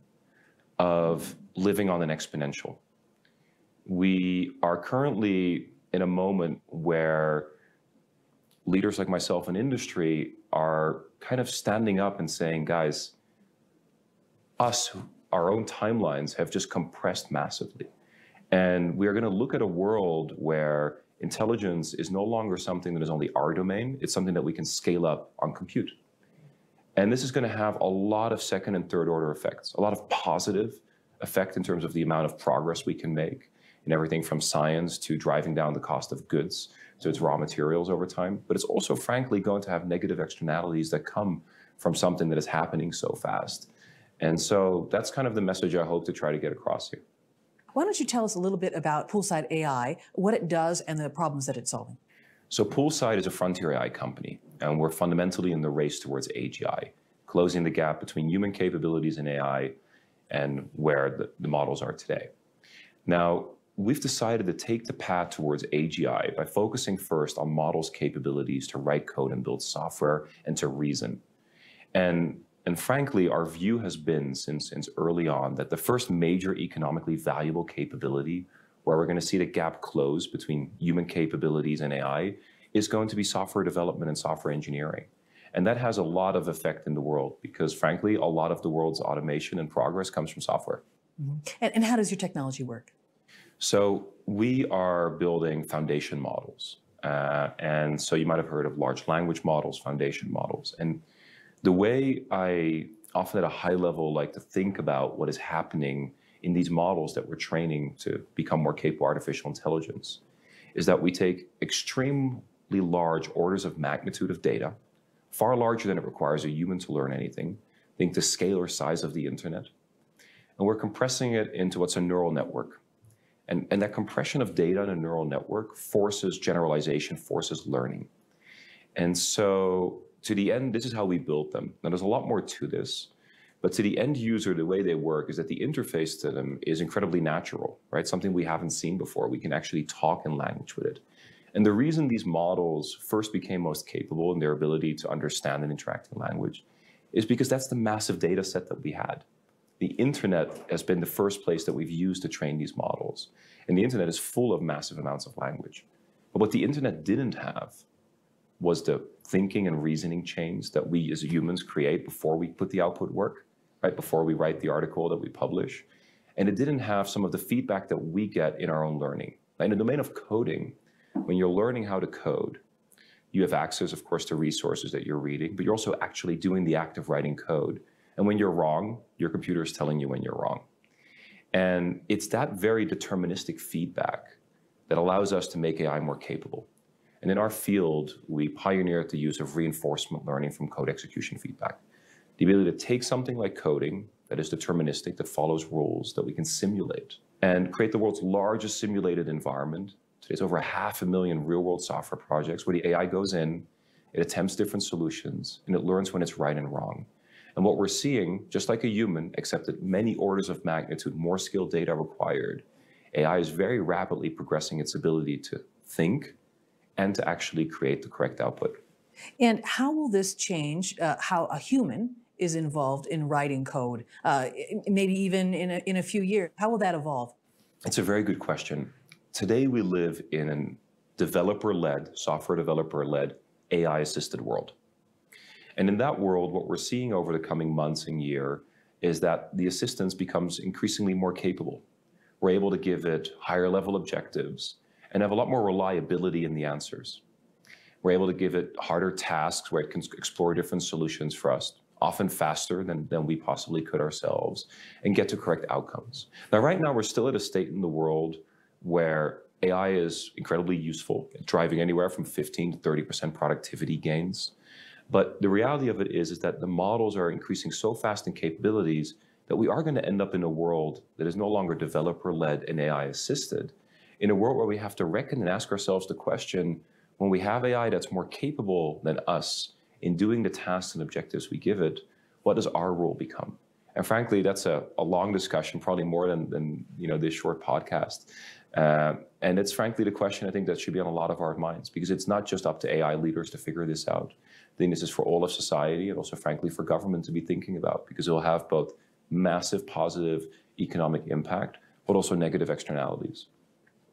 of living on an exponential. We are currently in a moment where leaders like myself in industry are kind of standing up and saying, guys, our own timelines have just compressed massively. And we are going to look at a world where intelligence is no longer something that is only our domain. It's something that we can scale up on compute. And this is going to have a lot of second and third order effects, a lot of positive effect in terms of the amount of progress we can make in everything from science to driving down the cost of goods to its raw materials over time. But it's also, frankly, going to have negative externalities that come from something that is happening so fast. And so that's kind of the message I hope to try to get across here. Why don't you tell us a little bit about Poolside AI, what it does, and the problems that it's solving? So Poolside is a frontier AI company, and we're fundamentally in the race towards AGI, closing the gap between human capabilities in AI and where the models are today. Now, we've decided to take the path towards AGI by focusing first on models' capabilities to write code and build software and to reason. And frankly, our view has been since early on that the first major economically valuable capability where we're going to see the gap close between human capabilities and AI is going to be software development and software engineering. And that has a lot of effect in the world because, frankly, a lot of the world's automation and progress comes from software. Mm-hmm. And how does your technology work? So we are building foundation models. And so you might have heard of large language models, foundation models. And the way I often at a high level like to think about what is happening in these models that we're training to become more capable artificial intelligence is that we take extremely large orders of magnitude of data, far larger than it requires a human to learn anything, think the scale or size of the internet, and we're compressing it into what's a neural network. And that compression of data in a neural network forces generalization, forces learning. And so to the end, this is how we built them. Now, there's a lot more to this, but to the end user, the way they work is that the interface to them is incredibly natural, right? Something we haven't seen before. We can actually talk in language with it. And the reason these models first became most capable in their ability to understand and interact in language is because that's the massive data set that we had. The internet has been the first place that we've used to train these models. And the internet is full of massive amounts of language. But what the internet didn't have was the thinking and reasoning chains that we as humans create before we put the output work, right? Before we write the article that we publish. And it didn't have some of the feedback that we get in our own learning. Now, in the domain of coding, when you're learning how to code, you have access, of course, to resources that you're reading, but you're also actually doing the act of writing code. And when you're wrong, your computer is telling you when you're wrong. And it's that very deterministic feedback that allows us to make AI more capable. And in our field, we pioneered the use of reinforcement learning from code execution feedback. The ability to take something like coding that is deterministic, that follows rules, that we can simulate, and create the world's largest simulated environment. Today's over 500,000 real-world software projects where the AI goes in, it attempts different solutions, and it learns when it's right and wrong. And what we're seeing, just like a human, except that many orders of magnitude more skilled data required, AI is very rapidly progressing its ability to think and to actually create the correct output. And how will this change how a human is involved in writing code, maybe even in a few years? How will that evolve? It's a very good question. Today we live in a developer-led, software developer-led, AI-assisted world. And in that world, what we're seeing over the coming months and year is that the assistance becomes increasingly more capable. We're able to give it higher level objectives and have a lot more reliability in the answers. We're able to give it harder tasks where it can explore different solutions for us, often faster than we possibly could ourselves, and get to correct outcomes. Now, right now, we're still at a state in the world where AI is incredibly useful, driving anywhere from 15 to 30% productivity gains. But the reality of it is that the models are increasing so fast in capabilities that we are going to end up in a world that is no longer developer-led and AI-assisted, in a world where we have to reckon and ask ourselves the question, when we have AI that's more capable than us in doing the tasks and objectives we give it, what does our role become? And frankly, that's a long discussion, probably more than this short podcast. And it's frankly the question I think that should be on a lot of our minds, because it's not just up to AI leaders to figure this out. I think this is for all of society and also, frankly, for government to be thinking about, because it will have both massive positive economic impact, but also negative externalities.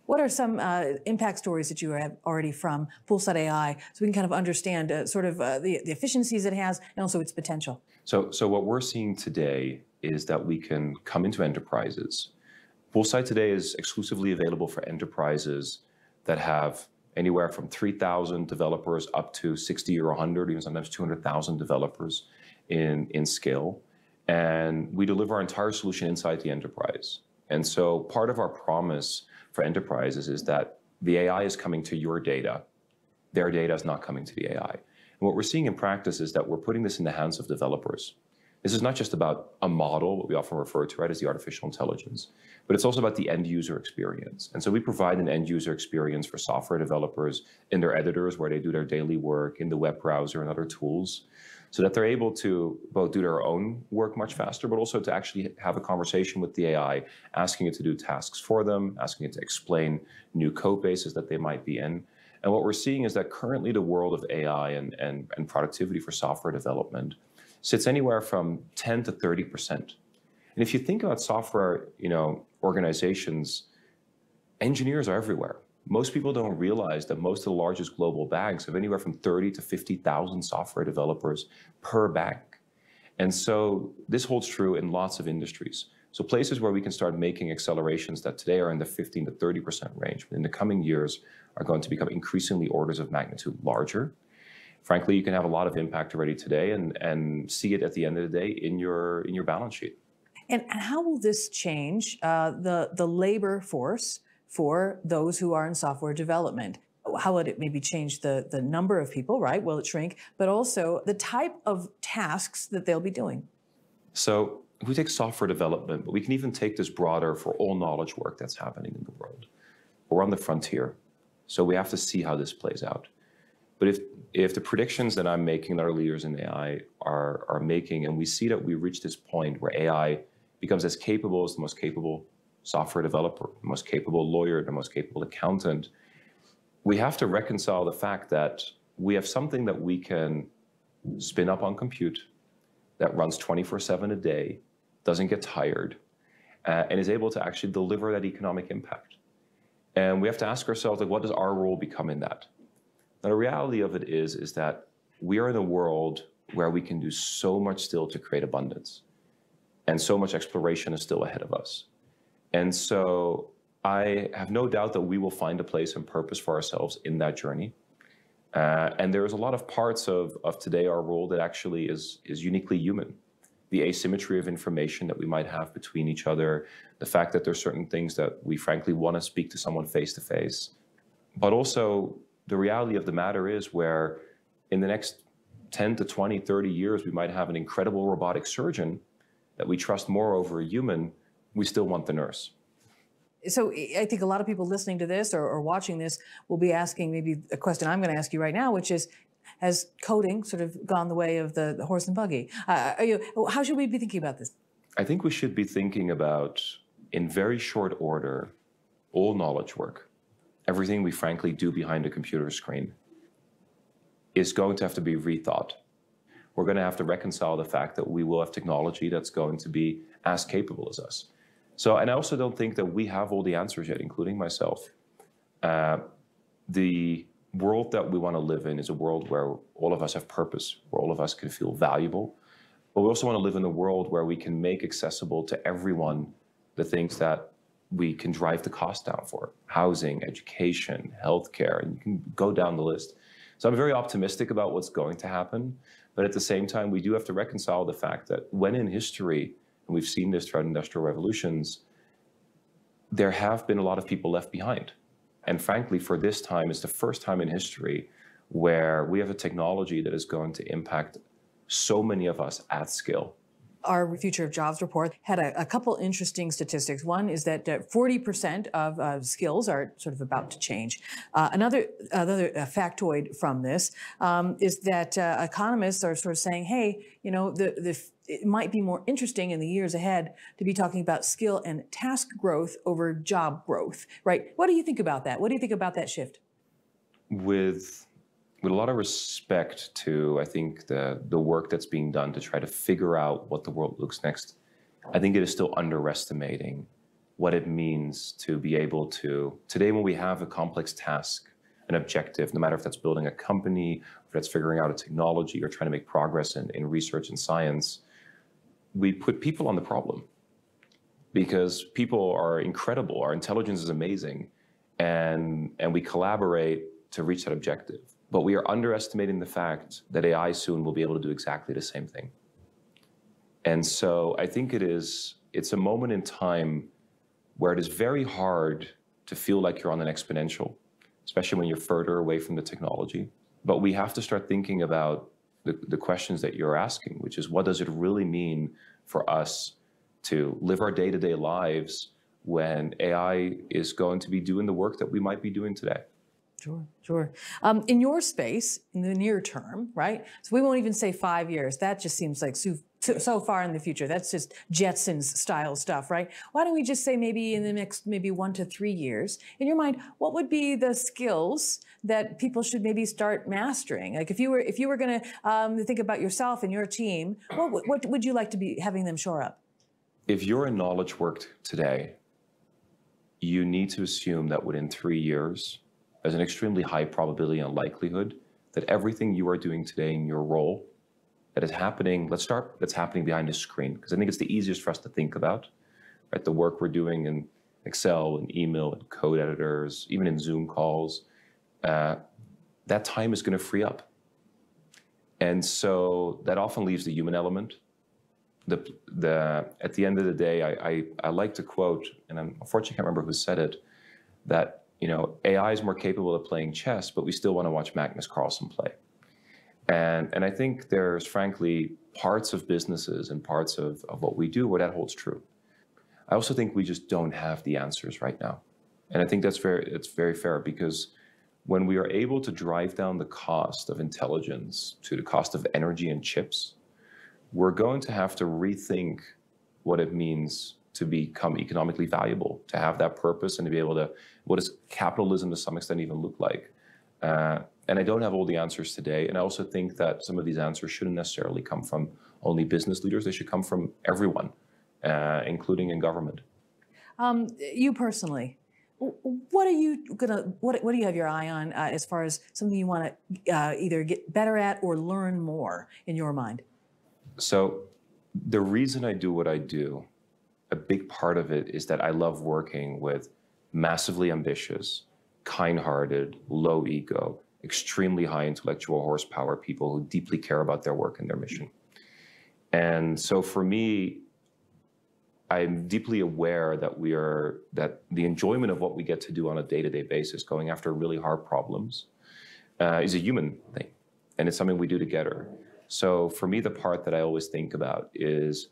What are some impact stories that you have already from Poolside AI, so we can kind of understand the efficiencies it has and also its potential? So what we're seeing today is that we can come into enterprises. Poolside today is exclusively available for enterprises that have anywhere from 3,000 developers up to 60 or 100, even sometimes 200,000 developers in scale. And we deliver our entire solution inside the enterprise. And so part of our promise for enterprises is that the AI is coming to your data. Their data is not coming to the AI. And what we're seeing in practice is that we're putting this in the hands of developers. This is not just about a model, what we often refer to, right, as the artificial intelligence, but it's also about the end user experience. And so we provide an end user experience for software developers in their editors where they do their daily work, in the web browser and other tools, so that they're able to both do their own work much faster, but also to actually have a conversation with the AI, asking it to do tasks for them, asking it to explain new code bases that they might be in. And what we're seeing is that currently the world of AI and productivity for software development sits anywhere from 10 to 30%. And if you think about software, organizations, engineers are everywhere. Most people don't realize that most of the largest global banks have anywhere from 30 to 50,000 software developers per bank. And so this holds true in lots of industries. So places where we can start making accelerations that today are in the 15 to 30% range, but in the coming years are going to become increasingly orders of magnitude larger. Frankly, you can have a lot of impact already today and see it at the end of the day in your balance sheet. And how will this change the labor force for those who are in software development? How would it maybe change the number of people, right? Will it shrink? But also the type of tasks that they'll be doing. So if we take software development, but we can even take this broader for all knowledge work that's happening in the world. We're on the frontier, so we have to see how this plays out. But if the predictions that I'm making, that our leaders in AI are making, and we see that we reach this point where AI becomes as capable as the most capable software developer, the most capable lawyer, the most capable accountant, we have to reconcile the fact that we have something that we can spin up on compute that runs 24/7 a day, doesn't get tired, and is able to actually deliver that economic impact. And we have to ask ourselves, like, what does our role become in that? Now, the reality of it is that we are in a world where we can do so much still to create abundance, and so much exploration is still ahead of us. And so I have no doubt that we will find a place and purpose for ourselves in that journey. And there's a lot of parts of today our role that actually is uniquely human. the asymmetry of information that we might have between each other, the fact that there's certain things that we frankly want to speak to someone face to face. But also the reality of the matter is where in the next 10 to 20, 30 years, we might have an incredible robotic surgeon that we trust more over a human. We still want the nurse. So I think a lot of people listening to this or watching this will be asking maybe a question I'm going to ask you right now, which is, has coding sort of gone the way of the horse and buggy? How should we be thinking about this? I think we should be thinking about, in very short order, all knowledge work. Everything we frankly do behind a computer screen is going to have to be rethought. We're going to have to reconcile the fact that we will have technology that's going to be as capable as us. So, and I also don't think that we have all the answers yet, including myself. The world that we want to live in is a world where all of us have purpose, where all of us can feel valuable. But we also want to live in a world where we can make accessible to everyone the things that we can drive the cost down for: housing, education, healthcare, and you can go down the list. So I'm very optimistic about what's going to happen. But at the same time, we do have to reconcile the fact that when in history, and we've seen this throughout industrial revolutions, there have been a lot of people left behind. And frankly, for this time, it's the first time in history where we have a technology that is going to impact so many of us at scale. Our Future of Jobs report had a couple interesting statistics. One is that 40% of skills are sort of about to change. Another factoid from this is that economists are sort of saying, hey, you know, it might be more interesting in the years ahead to be talking about skill and task growth over job growth, right? What do you think about that? What do you think about that shift? With a lot of respect to, I think, the work that's being done to try to figure out what the world looks next, I think it is still underestimating what it means to be able to, today when we have a complex task, an objective, no matter if that's building a company, if that's figuring out a technology or trying to make progress in research and science, we put people on the problem because people are incredible, our intelligence is amazing, and we collaborate to reach that objective. But we are underestimating the fact that AI soon will be able to do exactly the same thing. And so I think it's a moment in time where it is very hard to feel like you're on an exponential, especially when you're further away from the technology. But we have to start thinking about the questions that you're asking, which is, what does it really mean for us to live our day-to-day lives when AI is going to be doing the work that we might be doing today? Sure, sure. In your space, in the near term, right? So we won't even say 5 years. That just seems like so far in the future. That's just Jetsons style stuff, right? Why don't we just say maybe in the next 1 to 3 years? In your mind, what would be the skills that people should maybe start mastering? Like if you were going to think about yourself and your team, what would you like to be having them shore up? If you're in knowledge work today, you need to assume that within 3 years, there's an extremely high probability and likelihood that everything you are doing today in your role that is happening, that's happening behind a screen, because I think it's the easiest for us to think about, right? The work we're doing in Excel and email and code editors, even in Zoom calls, that time is going to free up. And so that often leaves the human element. At the end of the day, I like to quote, and I unfortunately can't remember who said it, that, you know, AI is more capable of playing chess, but we still want to watch Magnus Carlsen play. And I think there's frankly parts of businesses and parts of what we do where that holds true. I also think we just don't have the answers right now. And I think it's very fair, because when we are able to drive down the cost of intelligence to the cost of energy and chips, we're going to have to rethink what it means to become economically valuable, to have that purpose, and to be able to, what does capitalism to some extent even look like? And I don't have all the answers today. And I also think that some of these answers shouldn't necessarily come from only business leaders. They should come from everyone, including in government. You personally, what do you have your eye on as far as something you want to either get better at or learn more in your mind? So the reason I do what I do, a big part of it is that I love working with massively ambitious, kind-hearted, low ego, extremely high intellectual horsepower people who deeply care about their work and their mission. And so for me, I'm deeply aware that that the enjoyment of what we get to do on a day-to-day basis, going after really hard problems, is a human thing, and it's something we do together. So for me, the part that I always think about is,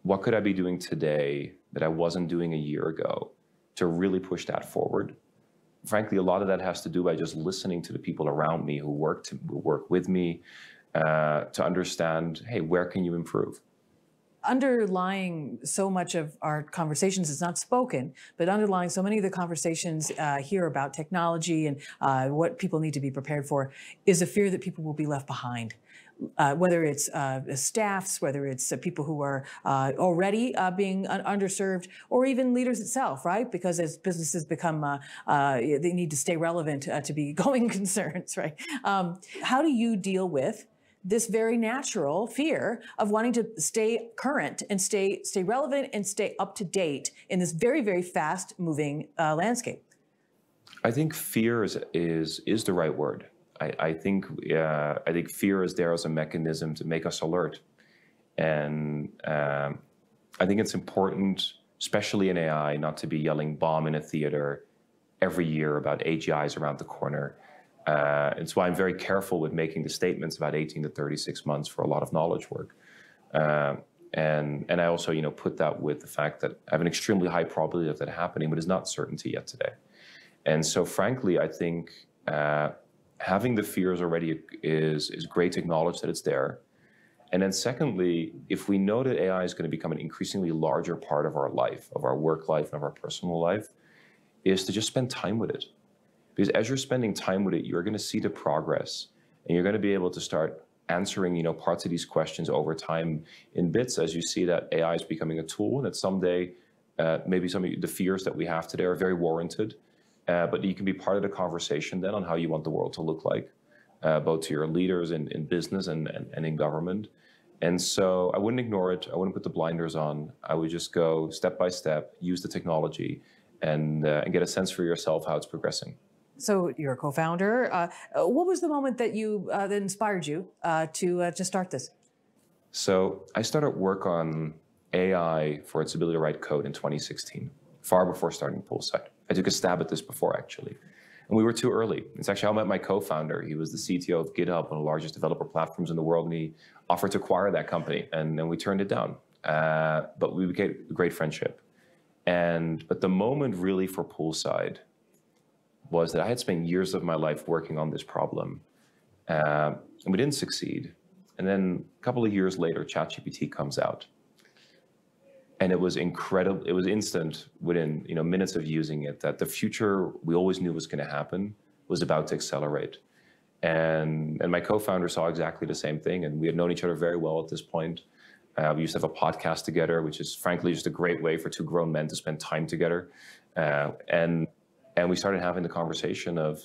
what could I be doing today that I wasn't doing a year ago to really push that forward? Frankly, a lot of that has to do by just listening to the people around me who work with me, to understand, hey, where can you improve? Underlying so much of our conversations is not spoken, but underlying so many of the conversations here about technology and what people need to be prepared for is a fear that people will be left behind. Whether it's staffs, whether it's people who are already being underserved, or even leaders itself, right? Because as businesses become, they need to stay relevant to be going concerns, right? How do you deal with this very natural fear of wanting to stay current and stay relevant and stay up to date in this very, very fast moving landscape? I think fear is the right word. I think fear is there as a mechanism to make us alert. And I think it's important, especially in AI, not to be yelling bomb in a theater every year about AGIs around the corner. It's why I'm very careful with making the statements about 18 to 36 months for a lot of knowledge work. And I also, put that with the fact that I have an extremely high probability of that happening, but it's not certainty yet today. And so frankly, I think having the fears already is great to acknowledge that it's there. And then secondly, if we know that AI is going to become an increasingly larger part of our life, of our work life and of our personal life, is to just spend time with it. Because as you're spending time with it, you're going to see the progress, and you're going to be able to start answering, parts of these questions over time in bits as you see that AI is becoming a tool, and that someday maybe some of the fears that we have today are very warranted, but you can be part of the conversation then on how you want the world to look like, both to your leaders in business and in government. And so I wouldn't ignore it. I wouldn't put the blinders on. I would just go step by step, use the technology, and get a sense for yourself how it's progressing. So you're a co-founder. What was the moment that that inspired you to start this? So I started work on AI for its ability to write code in 2016, far before starting Poolside. I took a stab at this before, actually. And we were too early. It's actually how I met my co-founder. He was the CTO of GitHub, one of the largest developer platforms in the world, and he offered to acquire that company, and then we turned it down. But we became a great friendship. But the moment really for Poolside was that I had spent years of my life working on this problem, and we didn't succeed. And then a couple of years later, ChatGPT comes out. And it was incredible. It was instant within minutes of using it that the future we always knew was going to happen was about to accelerate. And my co-founder saw exactly the same thing. And we had known each other very well at this point. We used to have a podcast together, which is frankly just a great way for two grown men to spend time together. And we started having the conversation of,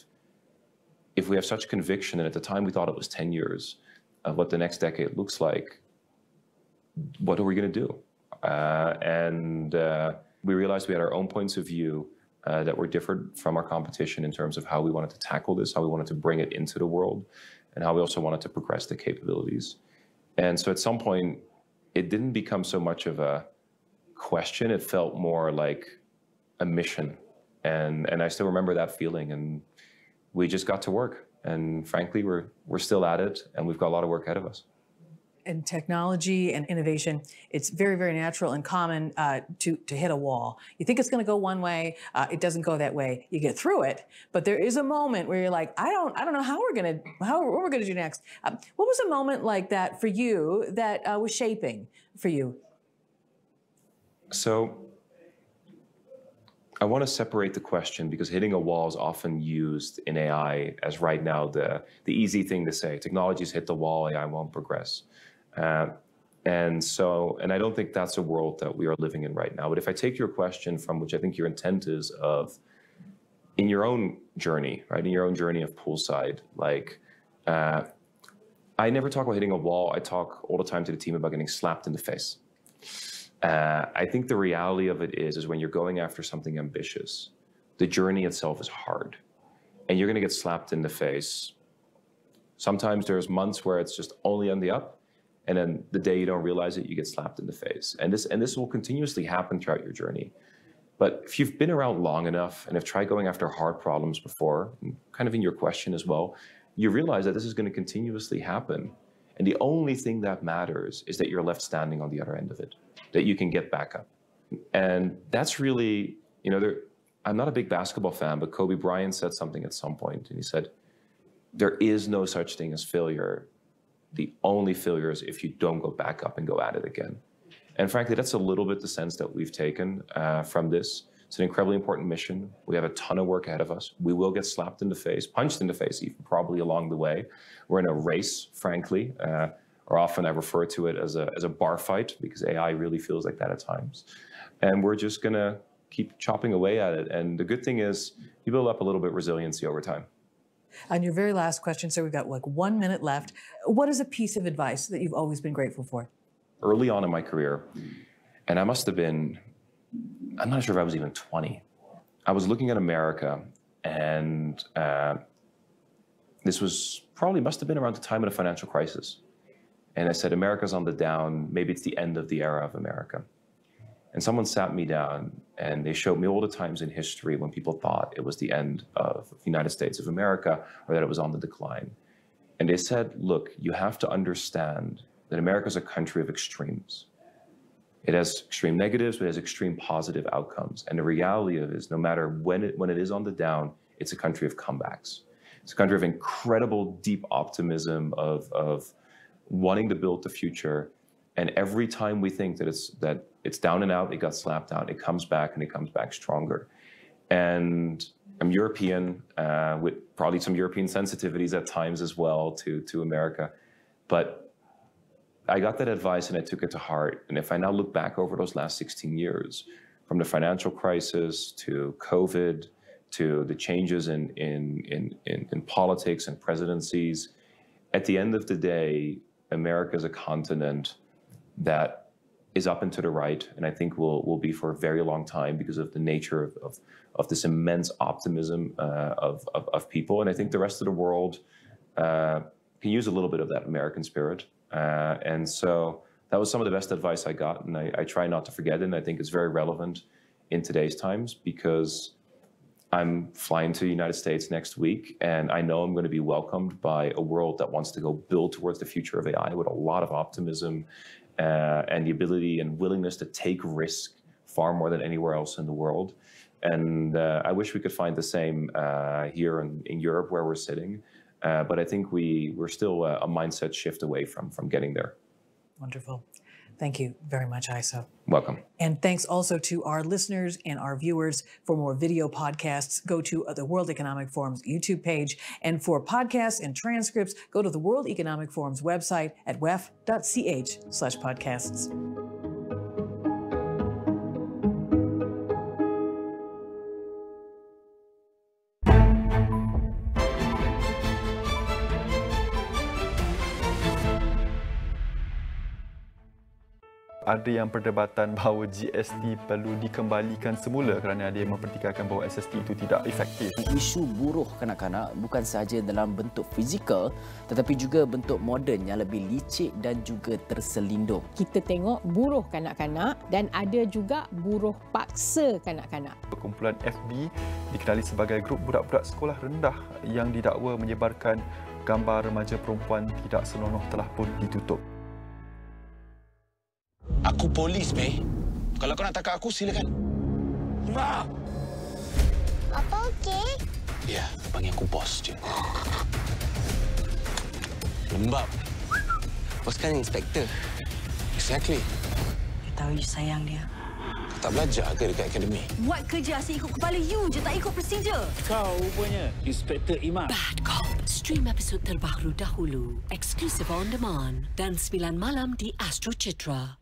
if we have such conviction, and at the time we thought it was 10 years, of what the next decade looks like, what are we going to do? We realized we had our own points of view that were different from our competition in terms of how we wanted to tackle this, how we wanted to bring it into the world, and how we also wanted to progress the capabilities. And so at some point, it didn't become so much of a question. It felt more like a mission. And I still remember that feeling. And we just got to work. And frankly, we're still at it, and we've got a lot of work ahead of us. And technology and innovation, it's very, very natural and common to hit a wall. You think it's going to go one way, it doesn't go that way. You get through it, but there is a moment where you're like, I don't know what we're gonna do next. What was a moment like that for you that was shaping for you? So I want to separate the question, because hitting a wall is often used in AI as right now the easy thing to say. Technology's hit the wall, AI won't progress. And I don't think that's a world that we are living in right now. But if I take your question from which I think your intent is of, in your own journey, right, in your own journey of Poolside, like, I never talk about hitting a wall. I talk all the time to the team about getting slapped in the face. I think the reality of it is when you're going after something ambitious, the journey itself is hard, and you're going to get slapped in the face. Sometimes there's months where it's just only on the up, And then the day you don't realize it, you get slapped in the face. And this will continuously happen throughout your journey. But if you've been around long enough and have tried going after hard problems before, and kind of in your question as well, you realize that this is going to continuously happen. And the only thing that matters is that you're left standing on the other end of it, that you can get back up. And that's really, you know, I'm not a big basketball fan, but Kobe Bryant said something at some point, and he said, there is no such thing as failure. The only failure is if you don't go back up and go at it again. And frankly, that's a little bit the sense that we've taken from this. It's an incredibly important mission. We have a ton of work ahead of us. We will get slapped in the face, punched in the face, even probably along the way. We're in a race, frankly, or often I refer to it as a bar fight, because AI really feels like that at times. And we're just gonna keep chopping away at it. And the good thing is you build up a little bit of resiliency over time. On your very last question, so we've got like 1 minute left. What is a piece of advice that you've always been grateful for? Early on in my career, and I must have been, I'm not sure if I was even 20. I was looking at America, and this was probably must have been around the time of the financial crisis. And I said, America's on the down, maybe it's the end of the era of America. And someone sat me down and they showed me all the times in history when people thought it was the end of the United States of America or that it was on the decline. And they said, look, you have to understand that America is a country of extremes. It has extreme negatives, but it has extreme positive outcomes. And the reality of it is no matter when it is on the down, it's a country of comebacks. It's a country of incredible deep optimism of wanting to build the future. And every time we think that it's down and out, it got slapped out, it comes back and it comes back stronger. And I'm European, with probably some European sensitivities at times as well to America. But I got that advice and I took it to heart. And if I now look back over those last 16 years, from the financial crisis to COVID, to the changes in politics and presidencies, at the end of the day, America is a continent that is up and to the right, and I think will be for a very long time because of the nature of this immense optimism of people. And I think the rest of the world can use a little bit of that American spirit. And so that was some of the best advice I got, and I try not to forget it, and I think it's very relevant in today's times because I'm flying to the United States next week, and I know I'm going to be welcomed by a world that wants to go build towards the future of AI with a lot of optimism and the ability and willingness to take risk far more than anywhere else in the world. And I wish we could find the same here in Europe where we're sitting. But I think we're still a mindset shift away from getting there. Wonderful. Thank you very much, Iso. Welcome. And thanks also to our listeners and our viewers. For more video podcasts, go to the World Economic Forum's YouTube page. And for podcasts and transcripts, go to the World Economic Forum's website at wef.ch/podcasts. Ada yang perdebatan bahawa GST perlu dikembalikan semula kerana ada yang mempertikaikan bahawa SST itu tidak efektif. Isu buruh kanak-kanak bukan sahaja dalam bentuk fizikal tetapi juga bentuk moden yang lebih licik dan juga terselindung. Kita tengok buruh kanak-kanak dan ada juga buruh paksa kanak-kanak. Kumpulan FB dikenali sebagai grup budak-budak sekolah rendah yang didakwa menyebarkan gambar remaja perempuan tidak senonoh telah pun ditutup. Aku polis, Mei. Kalau kau nak tangkap aku, silakan. Ma! Apa okey? Ya, panggil aku bos je. Lembab. Bos kan inspektor. Exactly. Dia tahu you sayang dia. Kau tak belajar ke dekat akademi? Buat kerja asyik ikut kepala you je, tak ikut prosedur. Kau rupanya Inspektor Imam. Bad Cop. Stream episod terbaru dahulu. Eksklusif on demand. Dan 9 malam di Astro Citra.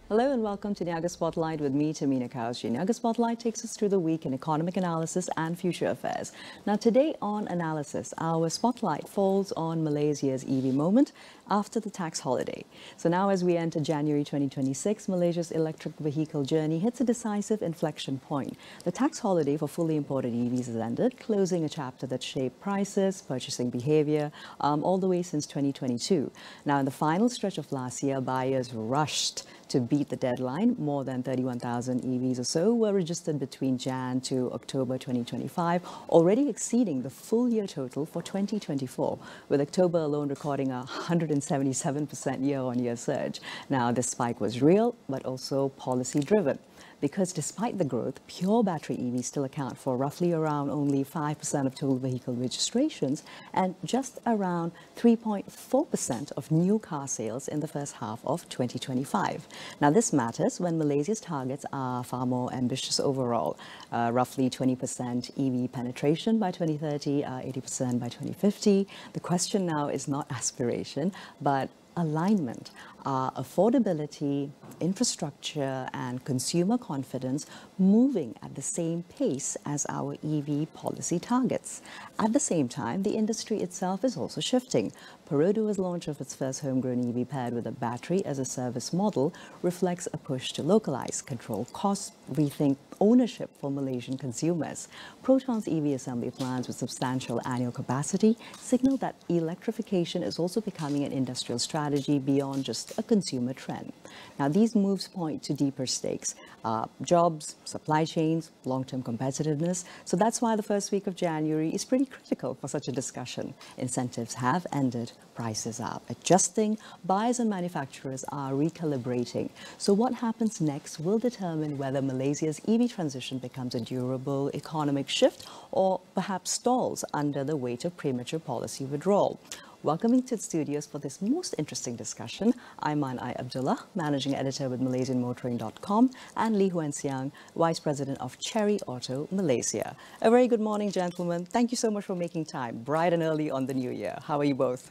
Hello and welcome to Niaga Spotlight with me, Tehmina Kaoosji. Niaga Spotlight takes us through the week in economic analysis and future affairs. Now today on Analysis, our spotlight falls on Malaysia's EV moment after the tax holiday. So now as we enter January 2026, Malaysia's electric vehicle journey hits a decisive inflection point. The tax holiday for fully imported EVs has ended, closing a chapter that shaped prices, purchasing behavior, all the way since 2022. Now in the final stretch of last year, buyers rushed to beat the deadline. More than 31,000 EVs or so were registered between Jan to October 2025, already exceeding the full year total for 2024, with October alone recording a 177% year-on-year surge. Now, this spike was real, but also policy-driven, because despite the growth, pure battery EVs still account for roughly around only 5% of total vehicle registrations and just around 3.4% of new car sales in the first half of 2025. Now, this matters when Malaysia's targets are far more ambitious overall, roughly 20% EV penetration by 2030, 80% by 2050. The question now is not aspiration, but alignment. Affordability, infrastructure and consumer confidence moving at the same pace as our EV policy targets. At the same time, the industry itself is also shifting. Perodio's launch of its first homegrown EV paired with a battery as a service model reflects a push to localize, control costs, rethink ownership for Malaysian consumers. Proton's EV assembly plants with substantial annual capacity signal that electrification is also becoming an industrial strategy beyond just a consumer trend. Now, these moves point to deeper stakes, jobs, supply chains, long-term competitiveness. So that's why the first week of January is pretty critical for such a discussion. Incentives have ended, prices are adjusting, buyers and manufacturers are recalibrating. So what happens next will determine whether Malaysia's EV transition becomes a durable economic shift or perhaps stalls under the weight of premature policy withdrawal. Welcoming to the studios for this most interesting discussion, Aiman I. Abdullah, Managing Editor with MalaysianMotoring.com, and Lee Huan Siang, Vice President of Cherry Auto Malaysia. A very good morning, gentlemen. Thank you so much for making time, bright and early on the new year. How are you both?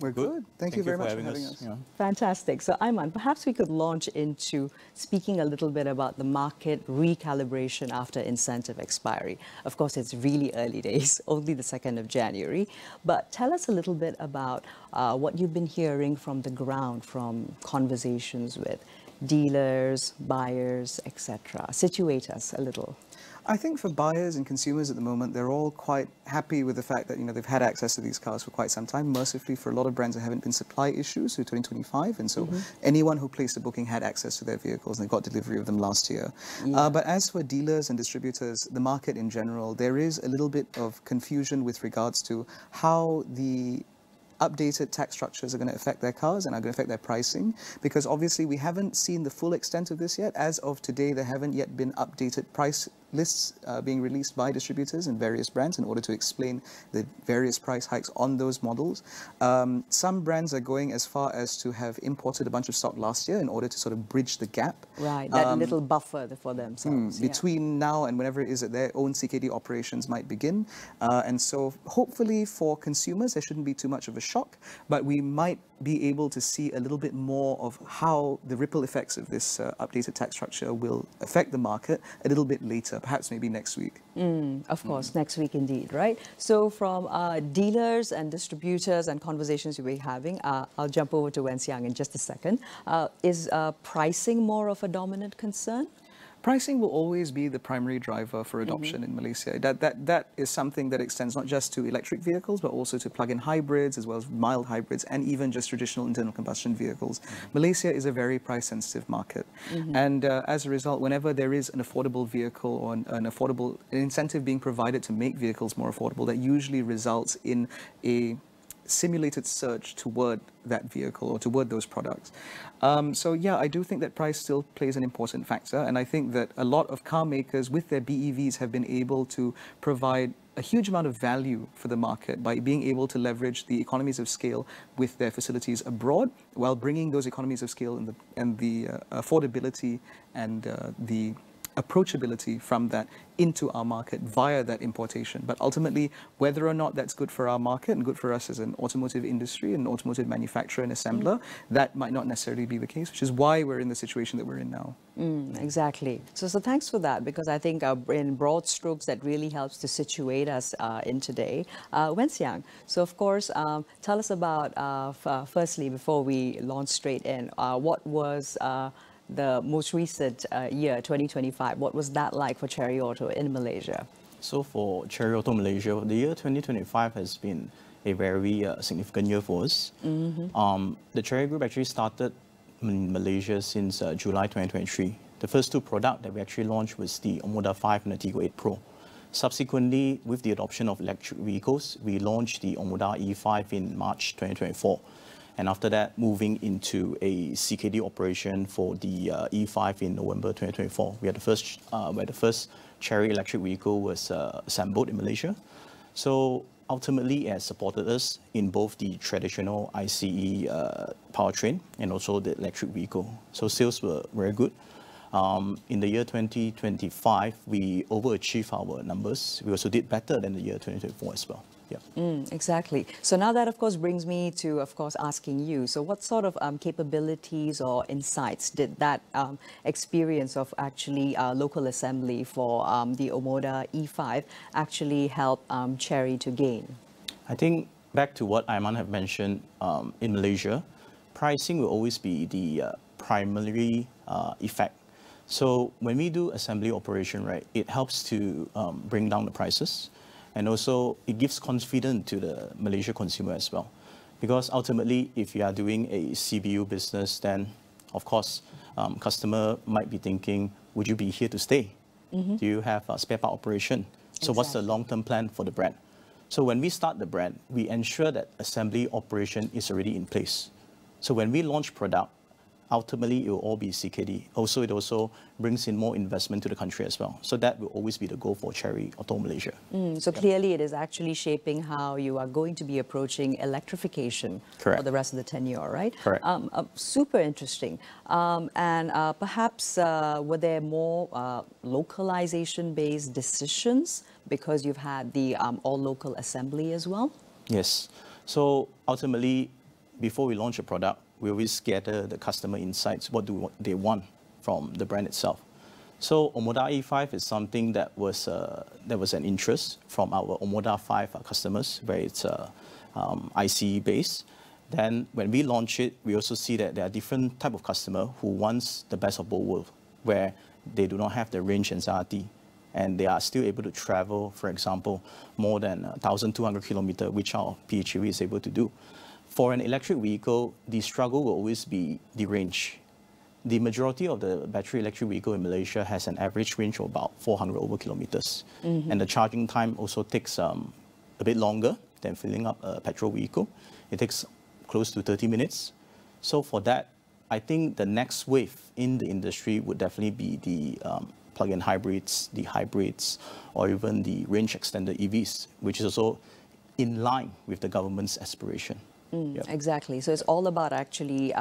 We're good. Thank you very much for having us. Yeah. Fantastic. So, Aiman, perhaps we could launch into speaking a little bit about the market recalibration after incentive expiry. Of course, it's really early days, only the 2nd of January. But tell us a little bit about what you've been hearing from the ground, from conversations with dealers, buyers, etc. Situate us a little. I think for buyers and consumers at the moment, they're all quite happy with the fact that, they've had access to these cars for quite some time. Mercifully, for a lot of brands, there haven't been supply issues through 2025. And so anyone who placed a booking had access to their vehicles and they got delivery of them last year. Yeah. But as for dealers and distributors, the market in general, there is a little bit of confusion with regards to how the updated tax structures are going to affect their cars and are going to affect their pricing, because obviously we haven't seen the full extent of this yet. As of today, there haven't yet been updated price lists being released by distributors and various brands in order to explain the various price hikes on those models. Some brands are going as far as to have imported a bunch of stock last year in order to sort of bridge the gap. Right, that little buffer for themselves. Between now and whenever it is that their own CKD operations might begin. And so hopefully for consumers, there shouldn't be too much of a shock, but we might be able to see a little bit more of how the ripple effects of this updated tax structure will affect the market a little bit later, perhaps maybe next week. Of course, next week indeed, right? So from dealers and distributors and conversations you'll be having, I'll jump over to Wen Xiang in just a second. Is pricing more of a dominant concern? Pricing will always be the primary driver for adoption in Malaysia. That is something that extends not just to electric vehicles, but also to plug-in hybrids, as well as mild hybrids, and even just traditional internal combustion vehicles. Malaysia is a very price-sensitive market. And as a result, whenever there is an affordable vehicle or an incentive being provided to make vehicles more affordable, that usually results in a simulated surge toward that vehicle or toward those products. So yeah, I do think that price still plays an important factor, and I think that a lot of car makers with their BEVs have been able to provide a huge amount of value for the market by being able to leverage the economies of scale with their facilities abroad, while bringing those economies of scale and the affordability and the approachability from that into our market via that importation. But ultimately, whether or not that's good for our market and good for us as an automotive industry and automotive manufacturer and assembler, that might not necessarily be the case, which is why we're in the situation that we're in now. Exactly. So thanks for that, because I think in broad strokes that really helps to situate us in today. Wen Xiang, so of course, tell us about, firstly, before we launch straight in, what was the most recent year, 2025, what was that like for Cherry Auto in Malaysia? So for Cherry Auto Malaysia, the year 2025 has been a very significant year for us. The Cherry Group actually started in Malaysia since July 2023. The first two products that we actually launched was the Omoda 5 and the Tiggo 8 Pro. Subsequently, with the adoption of electric vehicles, we launched the Omoda E5 in March 2024. And after that, moving into a CKD operation for the E5 in November 2024. We had the first, where the first Cherry electric vehicle was assembled in Malaysia. So ultimately, it has supported us in both the traditional ICE powertrain and also the electric vehicle. So sales were very good. In the year 2025, we overachieved our numbers. We also did better than the year 2024 as well. Yeah. Exactly. So now that, of course, brings me to, of course, asking you. So what sort of capabilities or insights did that experience of actually local assembly for the Omoda E5 actually help Cherry to gain? I think back to what Aiman have mentioned in Malaysia, pricing will always be the primary effect. So when we do assembly operation, right, it helps to bring down the prices. And also, it gives confidence to the Malaysia consumer as well. Because ultimately, if you are doing a CBU business, then, of course, customer might be thinking, would you be here to stay? Do you have a spare part operation? So what's the long-term plan for the brand? So when we start the brand, we ensure that assembly operation is already in place. So when we launch product, ultimately, it will all be CKD. Also, it also brings in more investment to the country as well. So that will always be the goal for Cherry Auto Malaysia. So clearly, it is actually shaping how you are going to be approaching electrification for the rest of the tenure, right? Correct. Super interesting. And perhaps were there more localization-based decisions because you've had the all-local assembly as well? Yes. So ultimately, before we launch a product, we always gather the customer insights, what do they want from the brand itself. So Omoda E5 is something that was an interest from our Omoda 5 customers, where it's ICE based. Then when we launch it, we also see that there are different type of customer who wants the best of both worlds, where they do not have the range anxiety and they are still able to travel, for example, more than 1,200 kilometers, which our PHEV is able to do. For an electric vehicle, the struggle will always be the range. The majority of the battery electric vehicle in Malaysia has an average range of about 400 over kilometers. And the charging time also takes a bit longer than filling up a petrol vehicle. It takes close to 30 minutes. So for that, I think the next wave in the industry would definitely be the plug-in hybrids, the hybrids, or even the range extended EVs, which is also in line with the government's aspiration. Exactly. So it's all about actually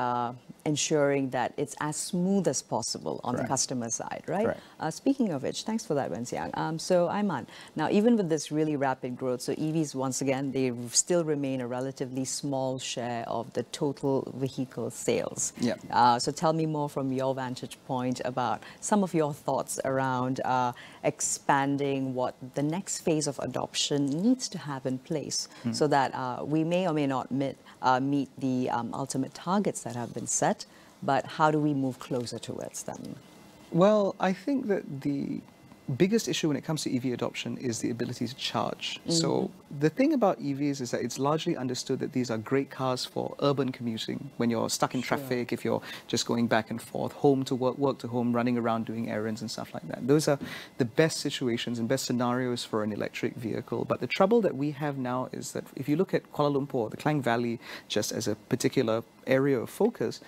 ensuring that it's as smooth as possible on the customer side, right? Speaking of which, thanks for that, Wen Xiang. So Aiman, now even with this really rapid growth, so EVs, once again, they still remain a relatively small share of the total vehicle sales. So tell me more from your vantage point about some of your thoughts around expanding what the next phase of adoption needs to have in place so that we may or may not meet the ultimate targets that have been set, but how do we move closer towards them? Well, I think that the biggest issue when it comes to EV adoption is the ability to charge. So the thing about EVs is that it's largely understood that these are great cars for urban commuting, when you're stuck in traffic, if you're just going back and forth, home to work, work to home, running around doing errands and stuff like that. Those are the best situations and best scenarios for an electric vehicle. But the trouble that we have now is that if you look at Kuala Lumpur, the Klang Valley, just as a particular area of focus,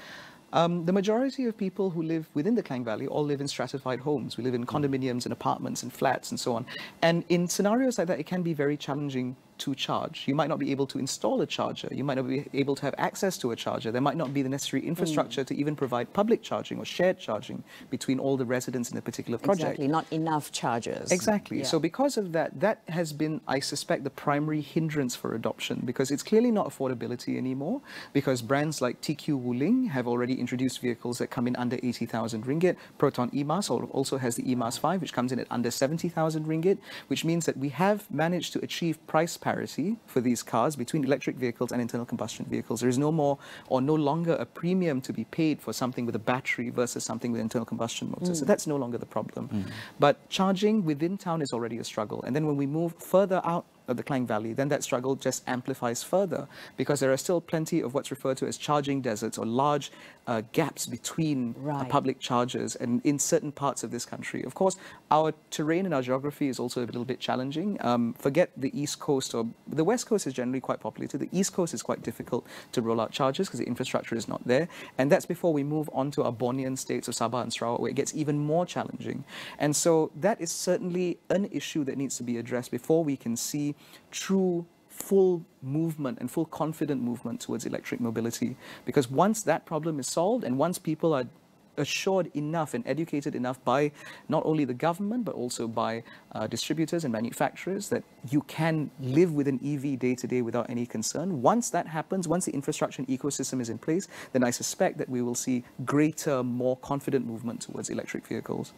the majority of people who live within the Klang Valley all live in stratified homes. We live in condominiums and apartments and flats and so on. And in scenarios like that, it can be very challenging to charge. You might not be able to install a charger. You might not be able to have access to a charger. There might not be the necessary infrastructure to even provide public charging or shared charging between all the residents in a particular project. Exactly, not enough chargers. Exactly. So because of that, that has been, I suspect, the primary hindrance for adoption, because it's clearly not affordability anymore, because brands like TQ Wuling have already introduced vehicles that come in under 80,000 ringgit. Proton EMAS also has the EMAS 5, which comes in at under 70,000 ringgit, which means that we have managed to achieve price parity for these cars between electric vehicles and internal combustion vehicles. There is no more or no longer a premium to be paid for something with a battery versus something with internal combustion motors. So that's no longer the problem. But charging within town is already a struggle. And then when we move further out of the Klang Valley, then that struggle just amplifies further, because there are still plenty of what's referred to as charging deserts, or large gaps between public chargers and in certain parts of this country. Of course, our terrain and our geography is also a little bit challenging. Forget the East Coast, or the West Coast is generally quite populated. The East Coast is quite difficult to roll out chargers because the infrastructure is not there. And that's before we move on to our Bornean states of Sabah and Sarawak, where it gets even more challenging. And so that is certainly an issue that needs to be addressed before we can see true full movement and full confident movement towards electric mobility. Because once that problem is solved, and once people are assured enough and educated enough by not only the government but also by distributors and manufacturers that you can live with an EV day to day without any concern, once that happens, once the infrastructure and ecosystem is in place, then I suspect that we will see greater, more confident movement towards electric vehicles.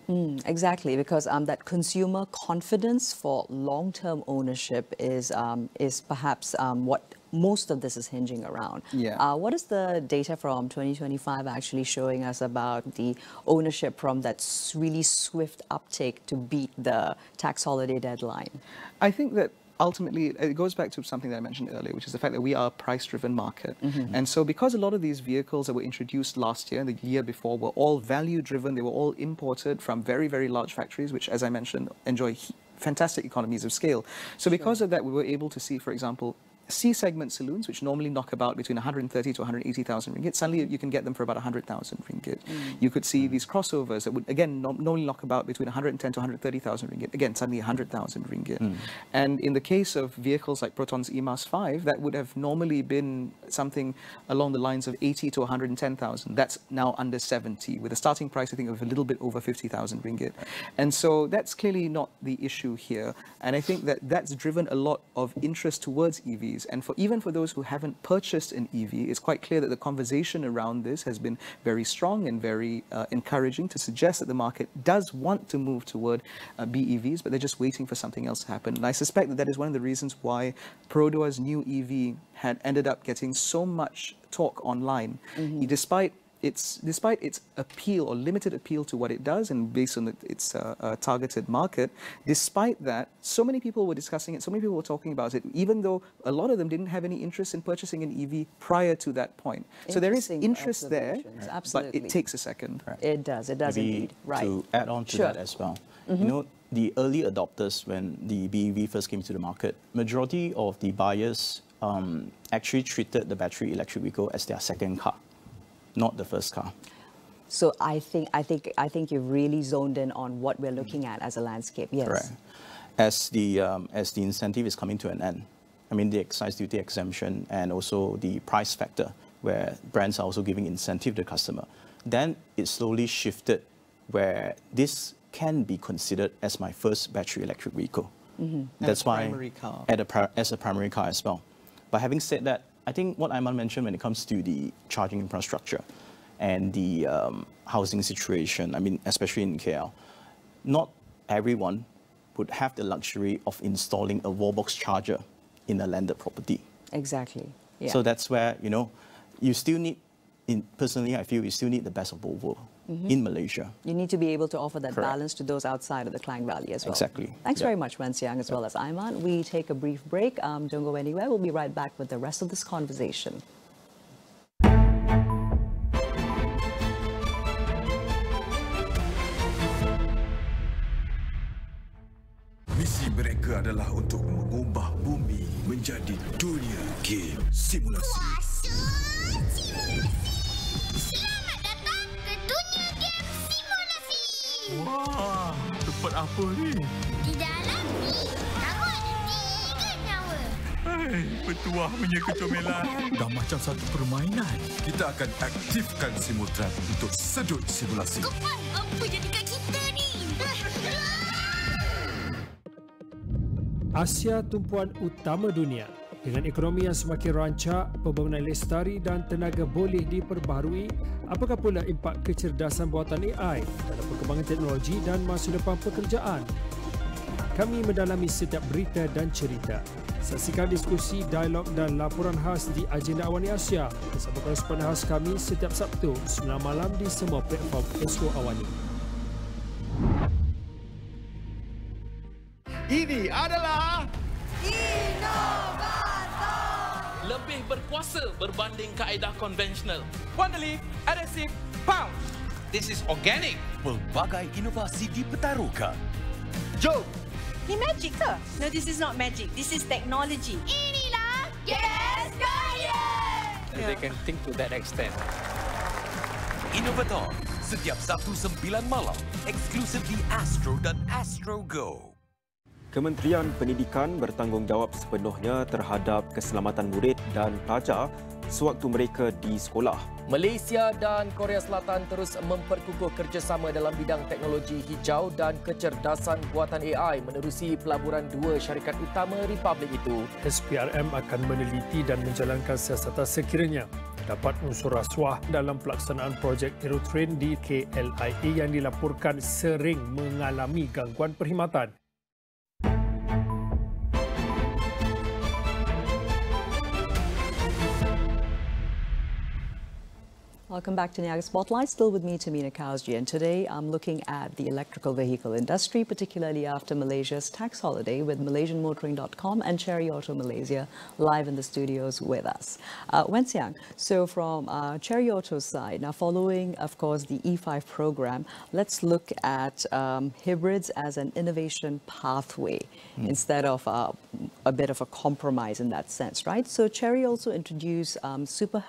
Exactly, because that consumer confidence for long-term ownership is perhaps what most of this is hinging around. What is the data from 2025 actually showing us about the ownership from that really swift uptake to beat the tax holiday deadline? I think that ultimately it goes back to something that I mentioned earlier, which is the fact that we are a price-driven market. And so because a lot of these vehicles that were introduced last year and the year before were all value-driven, they were all imported from very, very large factories, which, as I mentioned, enjoy fantastic economies of scale. So because of that, we were able to see, for example, C-segment saloons, which normally knock about between 130 to 180,000 ringgit, suddenly you can get them for about 100,000 ringgit. You could see these crossovers that would, again, normally knock about between 110 to 130,000 ringgit, again, suddenly 100,000 ringgit. And in the case of vehicles like Proton's EMAS 5, that would have normally been something along the lines of 80 to 110,000. That's now under 70, with a starting price, I think, of a little bit over 50,000 ringgit. And so that's clearly not the issue here. And I think that that's driven a lot of interest towards EVs. And even for those who haven't purchased an EV, it's quite clear that the conversation around this has been very strong and very encouraging to suggest that the market does want to move toward BEVs, but they're just waiting for something else to happen. And I suspect that that is one of the reasons why Perodor's new EV had ended up getting so much talk online, despite its appeal or limited appeal to what it does and based on its targeted market. Despite that, so many people were discussing it, so many people were talking about it, even though a lot of them didn't have any interest in purchasing an EV prior to that point. So there is interest there, but it takes a second. It does indeed. To add on to that as well, you know, the early adopters, when the BEV first came to the market, majority of the buyers actually treated the battery electric vehicle as their second car, not the first car. So I think you've really zoned in on what we're looking at as a landscape. Yes. Correct. As the incentive is coming to an end, I mean the excise duty exemption and also the price factor, where brands are also giving incentive to the customer, then it slowly shifted where this can be considered as my first battery electric vehicle. That's why as a primary car as well. But having said that, I think what Aiman mentioned when it comes to the charging infrastructure and the housing situation, I mean, especially in KL, not everyone would have the luxury of installing a wallbox charger in a landed property. Exactly. Yeah. So that's where, you know, you still need, personally, I feel you still need the best of both worlds in Malaysia. You need to be able to offer that balance to those outside of the Klang Valley as well. Exactly. Thanks very much, Wen Siang, as well as Aiman. We take a brief break. Don't go anywhere. We'll be right back with the rest of this conversation. Misi mereka adalah untuk mengubah bumi menjadi dunia game simulasi. Selamat datang ke dunia game simulasi. Wah, tempat apa ni? Di dalam ni, kamu ada 3 nyawa. Hai, petuah punya kecomelan. Dah macam satu permainan. Kita akan aktifkan simultran untuk sedut simulasi. Kepan, apa jadi kat kita ni? Asia tumpuan utama dunia. Dengan ekonomi yang semakin rancak, pembangunan lestari dan tenaga boleh diperbaharui, apakah pula impak kecerdasan buatan AI dalam perkembangan teknologi dan masa depan pekerjaan? Kami mendalami setiap berita dan cerita. Saksikan diskusi, dialog dan laporan khas di Agenda Awani Asia bersama koresponden khas kami setiap Sabtu 9 malam di semua platform Astro Awani. Ini adalah lebih berkuasa berbanding kaedah konvensional. Wonderleaf Adhesive Pouch. This is organic. Pelbagai inovasi dipertaruhkan. Jom. Ni magic ke? No, this is not magic. This is technology. Inilah Gas Giant. They can think to that extent. Inovator. Setiap Sabtu 9 malam. Eksklusif di Astro dan Astro Go. Kementerian Pendidikan bertanggungjawab sepenuhnya terhadap keselamatan murid dan pelajar sewaktu mereka di sekolah. Malaysia dan Korea Selatan terus memperkukuh kerjasama dalam bidang teknologi hijau dan kecerdasan buatan AI menerusi pelaburan dua syarikat utama Republik itu. SPRM akan meneliti dan menjalankan siasatan sekiranya dapat unsur rasuah dalam pelaksanaan projek Aerotrain di KLIA yang dilaporkan sering mengalami gangguan perkhidmatan. Welcome back to Niaga Spotlight. Still with me, Tehmina, Kaoosji, and today I'm looking at the electrical vehicle industry, particularly after Malaysia's tax holiday, with MalaysianMotoring.com and Cherry Auto Malaysia live in the studios with us. Wen Xiang, so from Cherry Auto's side, now following, of course, the E5 program, let's look at hybrids as an innovation pathway instead of a bit of a compromise in that sense, right? So Cherry also introduced super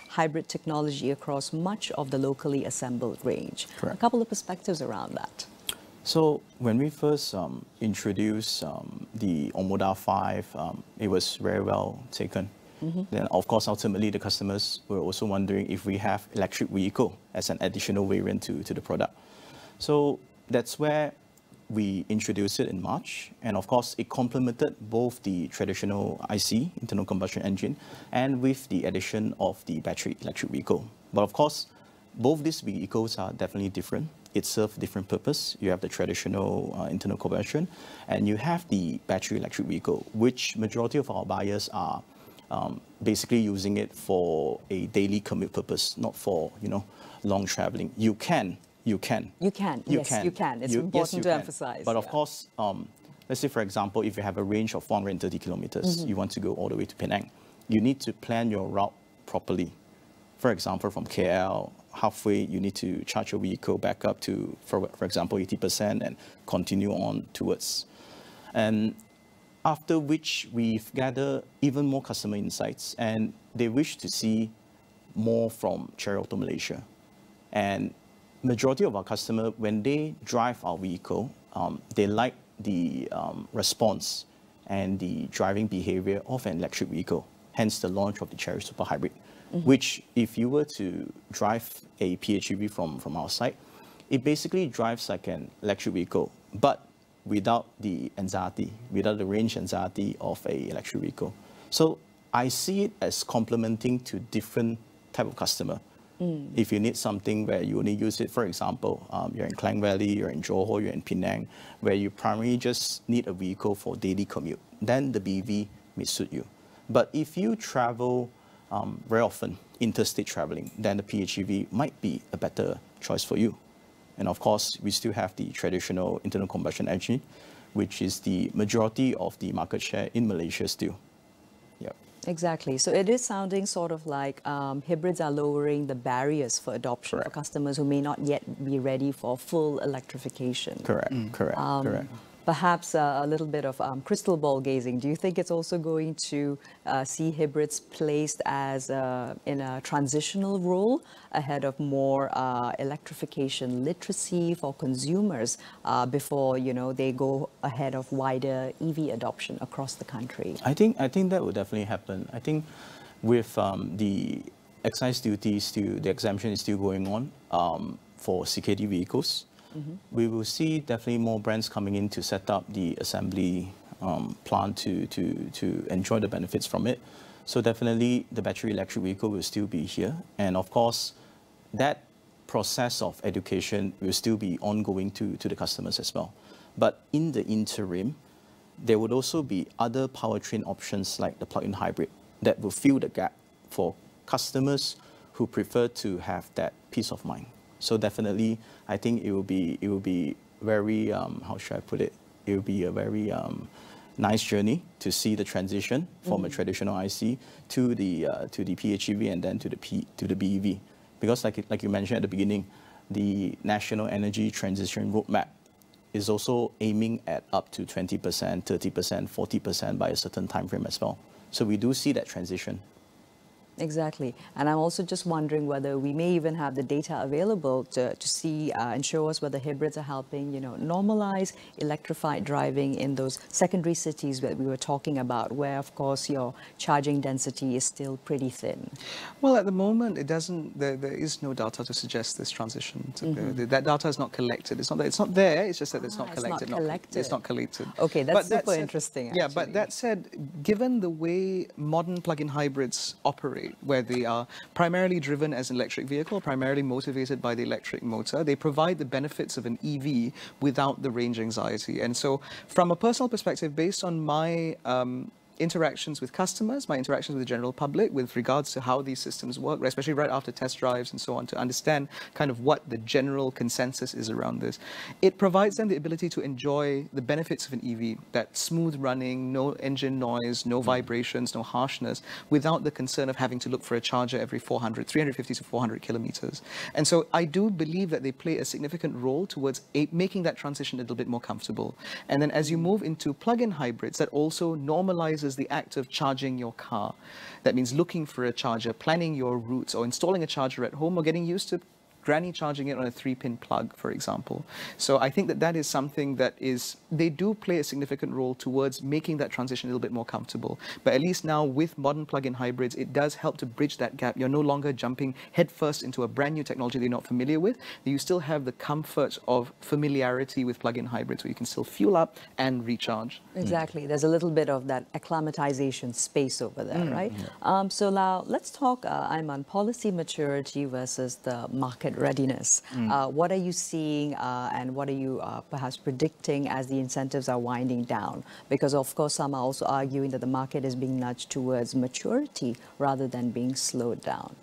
hybrid technology across much of the locally assembled range. Correct. A couple of perspectives around that. So when we first introduced the Omoda 5, it was very well taken. Then of course, ultimately the customers were also wondering if we have electric vehicle as an additional variant to the product. So that's where we introduced it in March, and of course it complemented both the traditional IC, internal combustion engine, and with the addition of the battery electric vehicle. But of course, both these vehicles are definitely different. It serves different purpose. You have the traditional internal combustion, and you have the battery electric vehicle, which majority of our buyers are basically using it for a daily commute purpose, not for long traveling. You can. It's important to emphasize. But of course, let's say, for example, if you have a range of 430 kilometers, you want to go all the way to Penang, you need to plan your route properly. For example, from KL, halfway, you need to charge your vehicle back up to, for example, 80% and continue on towards. And after which, we've gathered even more customer insights, and they wish to see more from Cherry Auto Malaysia. And majority of our customers, when they drive our vehicle, they like the response and the driving behavior of an electric vehicle, hence the launch of the Cherry Super Hybrid, which if you were to drive a PHEV from our side, it basically drives like an electric vehicle, but without the anxiety, without the range anxiety of an electric vehicle. So I see it as complementing to different type of customer. If you need something where you only use it, for example, you're in Klang Valley, you're in Johor, you're in Penang, where you primarily just need a vehicle for daily commute, then the BV may suit you. But if you travel very often, interstate traveling, then the PHEV might be a better choice for you. And of course, we still have the traditional internal combustion engine, which is the majority of the market share in Malaysia still. Exactly. So it is sounding sort of like hybrids are lowering the barriers for adoption for customers who may not yet be ready for full electrification. Correct. Perhaps a little bit of crystal ball gazing. Do you think it's also going to see hybrids placed as in a transitional role ahead of more electrification literacy for consumers before they go ahead of wider EV adoption across the country? I think that will definitely happen. I think with the excise duties, the exemption is still going on for CKD vehicles. We will see definitely more brands coming in to set up the assembly plant to enjoy the benefits from it. So definitely the battery electric vehicle will still be here. And of course, that process of education will still be ongoing to the customers as well. But in the interim, there would also be other powertrain options like the plug-in hybrid that will fill the gap for customers who prefer to have that peace of mind. So definitely, I think it will be very how should I put it? It will be a very nice journey to see the transition from a traditional IC to the PHEV and then to the BEV, because like you mentioned at the beginning, the National Energy Transition Roadmap is also aiming at up to 20%, 30%, 40% by a certain time frame as well. So we do see that transition. Exactly. And I'm also just wondering whether we may even have the data available to see and show us whether hybrids are helping, normalize electrified driving in those secondary cities that we were talking about, where, of course, your charging density is still pretty thin. Well, at the moment, it doesn't. There is no data to suggest this transition. That data is not collected. It's not that it's not there. It's just that it's not collected. It's not collated. Okay, that's super interesting. Actually. Yeah, but that said, given the way modern plug-in hybrids operate, where they are primarily driven as an electric vehicle, primarily motivated by the electric motor, they provide the benefits of an EV without the range anxiety. And so from a personal perspective, based on my interactions with customers, my interactions with the general public with regards to how these systems work, especially right after test drives and so on, to understand kind of what the general consensus is around this. It provides them the ability to enjoy the benefits of an EV, that smooth running, no engine noise, no vibrations, no harshness, without the concern of having to look for a charger every 350 to 400 kilometers. And so I do believe that they play a significant role towards making that transition a little bit more comfortable. And then as you move into plug-in hybrids, that also normalizes the act of charging your car. That means looking for a charger, planning your routes, or installing a charger at home, or getting used to granny charging it on a 3-pin plug, for example. So I think that is something that they do play a significant role towards making that transition a little bit more comfortable. But at least now with modern plug-in hybrids, it does help to bridge that gap. You're no longer jumping headfirst into a brand new technology that you're not familiar with. You still have the comfort of familiarity with plug-in hybrids, where you can still fuel up and recharge. Exactly. There's a little bit of that acclimatization space over there, right? Yeah. So now let's talk, Aiman, policy maturity versus the market readiness. What are you seeing and what are you perhaps predicting as the incentives are winding down? Because of course some are also arguing that the market is being nudged towards maturity rather than being slowed down.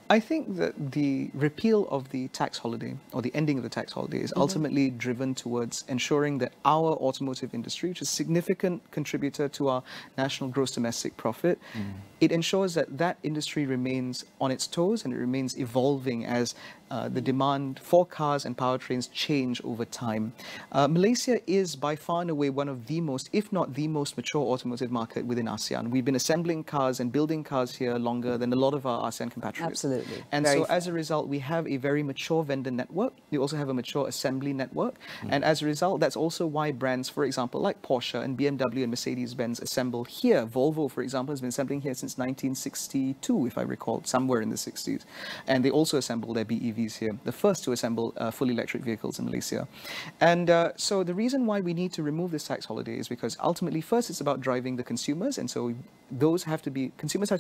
I think that the repeal of the tax holiday, or the ending of the tax holiday, is ultimately driven towards ensuring that our automotive industry, which is a significant contributor to our national gross domestic profit, it ensures that that industry remains on its toes and it remains evolving as the demand for cars and powertrains change over time. Malaysia is by far and away one of the most, if not the most mature automotive market within ASEAN. We've been assembling cars and building cars here longer than a lot of our ASEAN compatriots. Absolutely. And so as a result, we have a very mature vendor network. We also have a mature assembly network. And as a result, that's also why brands, for example, like Porsche and BMW and Mercedes-Benz assemble here. Volvo, for example, has been assembling here since 1962, if I recall, somewhere in the 60s. And they also assemble their BEVs here, the first to assemble fully electric vehicles in Malaysia. And so the reason why we need to remove this tax holiday is because ultimately, first, it's about driving the consumers. And so consumers have to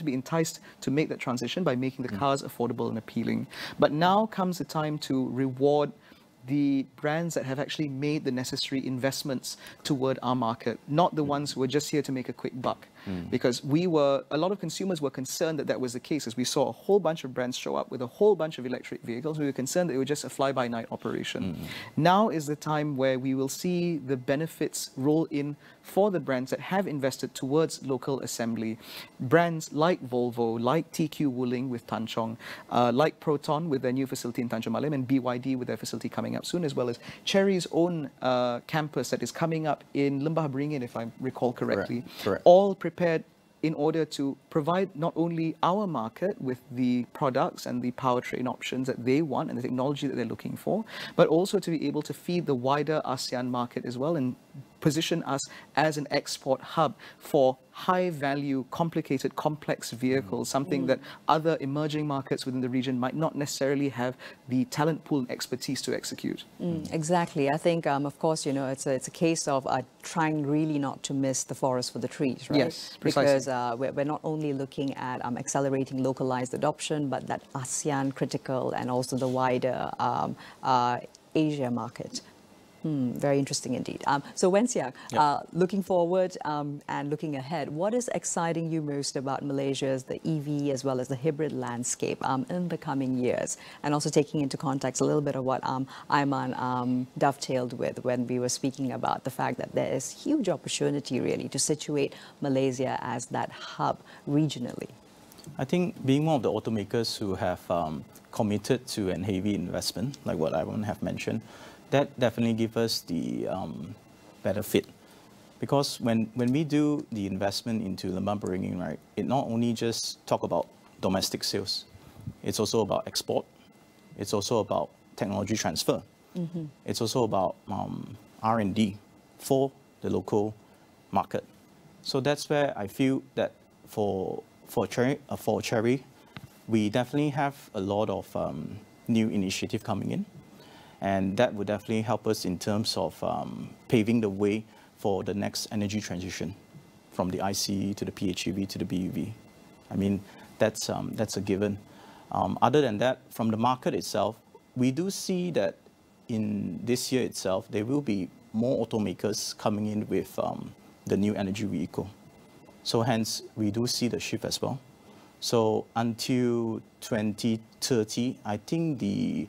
be enticed to make that transition by making the cars affordable and appealing. But now comes the time to reward the brands that have actually made the necessary investments toward our market, not the ones who are just here to make a quick buck. because a lot of consumers were concerned that that was the case, as we saw a whole bunch of brands show up with a whole bunch of electric vehicles. We were concerned that it was just a fly-by-night operation. Now is the time where we will see the benefits roll in for the brands that have invested towards local assembly. Brands like Volvo, like TQ Wuling with Tanchong, like Proton with their new facility in Tanjung Malim, and BYD with their facility coming up soon, as well as Chery's own campus that is coming up in Lembah Beringin, if I recall correctly. Correct. All prepared in order to provide not only our market with the products and the powertrain options that they want and the technology that they're looking for, but also to be able to feed the wider ASEAN market as well and position us as an export hub for high-value, complicated, complex vehicles, something that other emerging markets within the region might not necessarily have the talent pool and expertise to execute. Exactly. I think, of course, you know, it's a case of trying really not to miss the forest for the trees, right? Yes, precisely. Because we're not only looking at accelerating localized adoption, but that ASEAN critical and also the wider Asia market. Very interesting indeed. So Wen Xiang, looking forward and looking ahead, what is exciting you most about Malaysia's, the EV as well as the hybrid landscape in the coming years? And also taking into context a little bit of what Aiman dovetailed with when we were speaking about the fact that there is huge opportunity really to situate Malaysia as that hub regionally. I think being one of the automakers who have committed to an heavy investment, like what Aiman have mentioned, that definitely gives us the better fit. Because when we do the investment into Lembah Beringin, right, it not only just talk about domestic sales, it's also about export, it's also about technology transfer, it's also about R&D for the local market. So that's where I feel that for Chery, we definitely have a lot of new initiative coming in. And that would definitely help us in terms of paving the way for the next energy transition from the ICE to the PHEV to the BEV. I mean, that's a given. Other than that, from the market itself, we do see that in this year itself, there will be more automakers coming in with the new energy vehicle. So hence, we do see the shift as well. So until 2030, I think the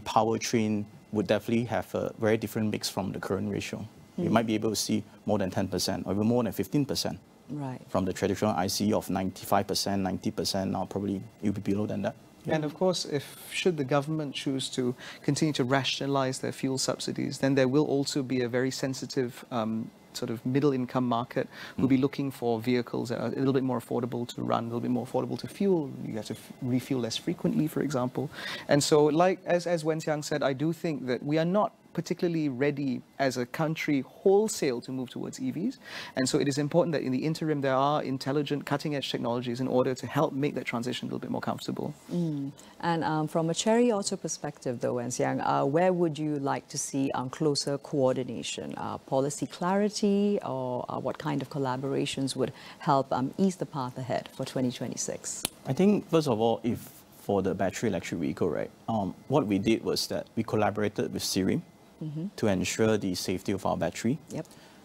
powertrain would definitely have a very different mix from the current ratio. We might be able to see more than 10% or even more than 15%. Right. From the traditional ICE of 95%, 90%, now probably it will be below than that. And of course, should the government choose to continue to rationalize their fuel subsidies, then there will also be a very sensitive sort of middle-income market who'll be looking for vehicles that are a little bit more affordable to run, a little bit more affordable to fuel. You have to refuel less frequently, for example. And so, like as Wen Xiang said, I do think that we are not particularly ready as a country wholesale to move towards EVs. And so it is important that in the interim there are intelligent cutting-edge technologies in order to help make that transition a little bit more comfortable. And from a Chery Auto perspective though, Wen Xiang, where would you like to see closer coordination? Policy clarity, or what kind of collaborations would help ease the path ahead for 2026? I think, first of all, for the battery electric vehicle, right, what we did was that we collaborated with SIRIM to ensure the safety of our battery.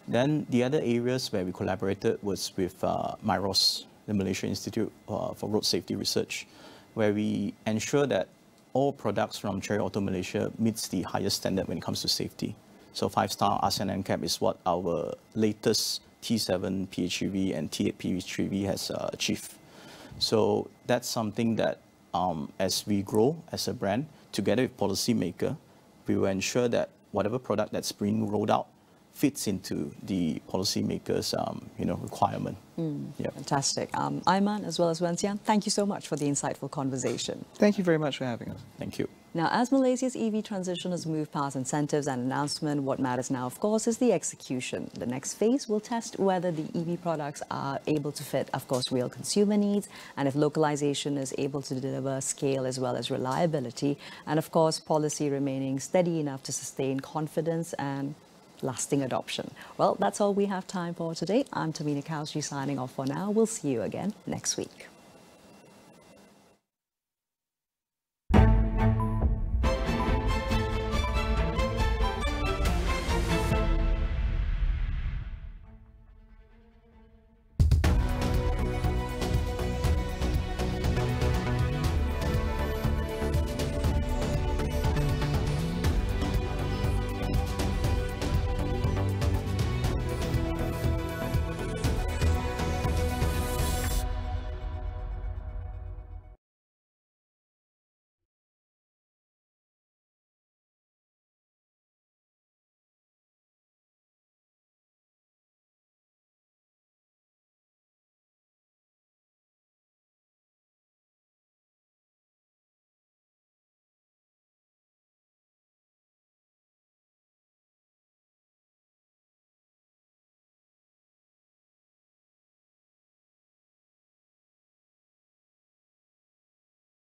Then the other areas where we collaborated was with MIROS, the Malaysia Institute for Road Safety Research, where we ensure that all products from Chery Auto Malaysia meets the highest standard when it comes to safety. So 5-star ASEAN NCAP is what our latest T7 PHEV and T8 PHEV has achieved. So that's something that as we grow as a brand, together with policymaker, we will ensure that whatever product that's being rolled out fits into the policymakers' requirement. Fantastic. Aiman as well as Wen Xiang, thank you so much for the insightful conversation. Thank you very much for having us. Thank you. Now, as Malaysia's EV transition has moved past incentives and announcement, what matters now, of course, is the execution. The next phase will test whether the EV products are able to fit, of course, real consumer needs, and if localization is able to deliver scale as well as reliability, and of course, policy remaining steady enough to sustain confidence and lasting adoption. Well, that's all we have time for today. I'm Tehmina Kaoosji signing off for now. We'll see you again next week.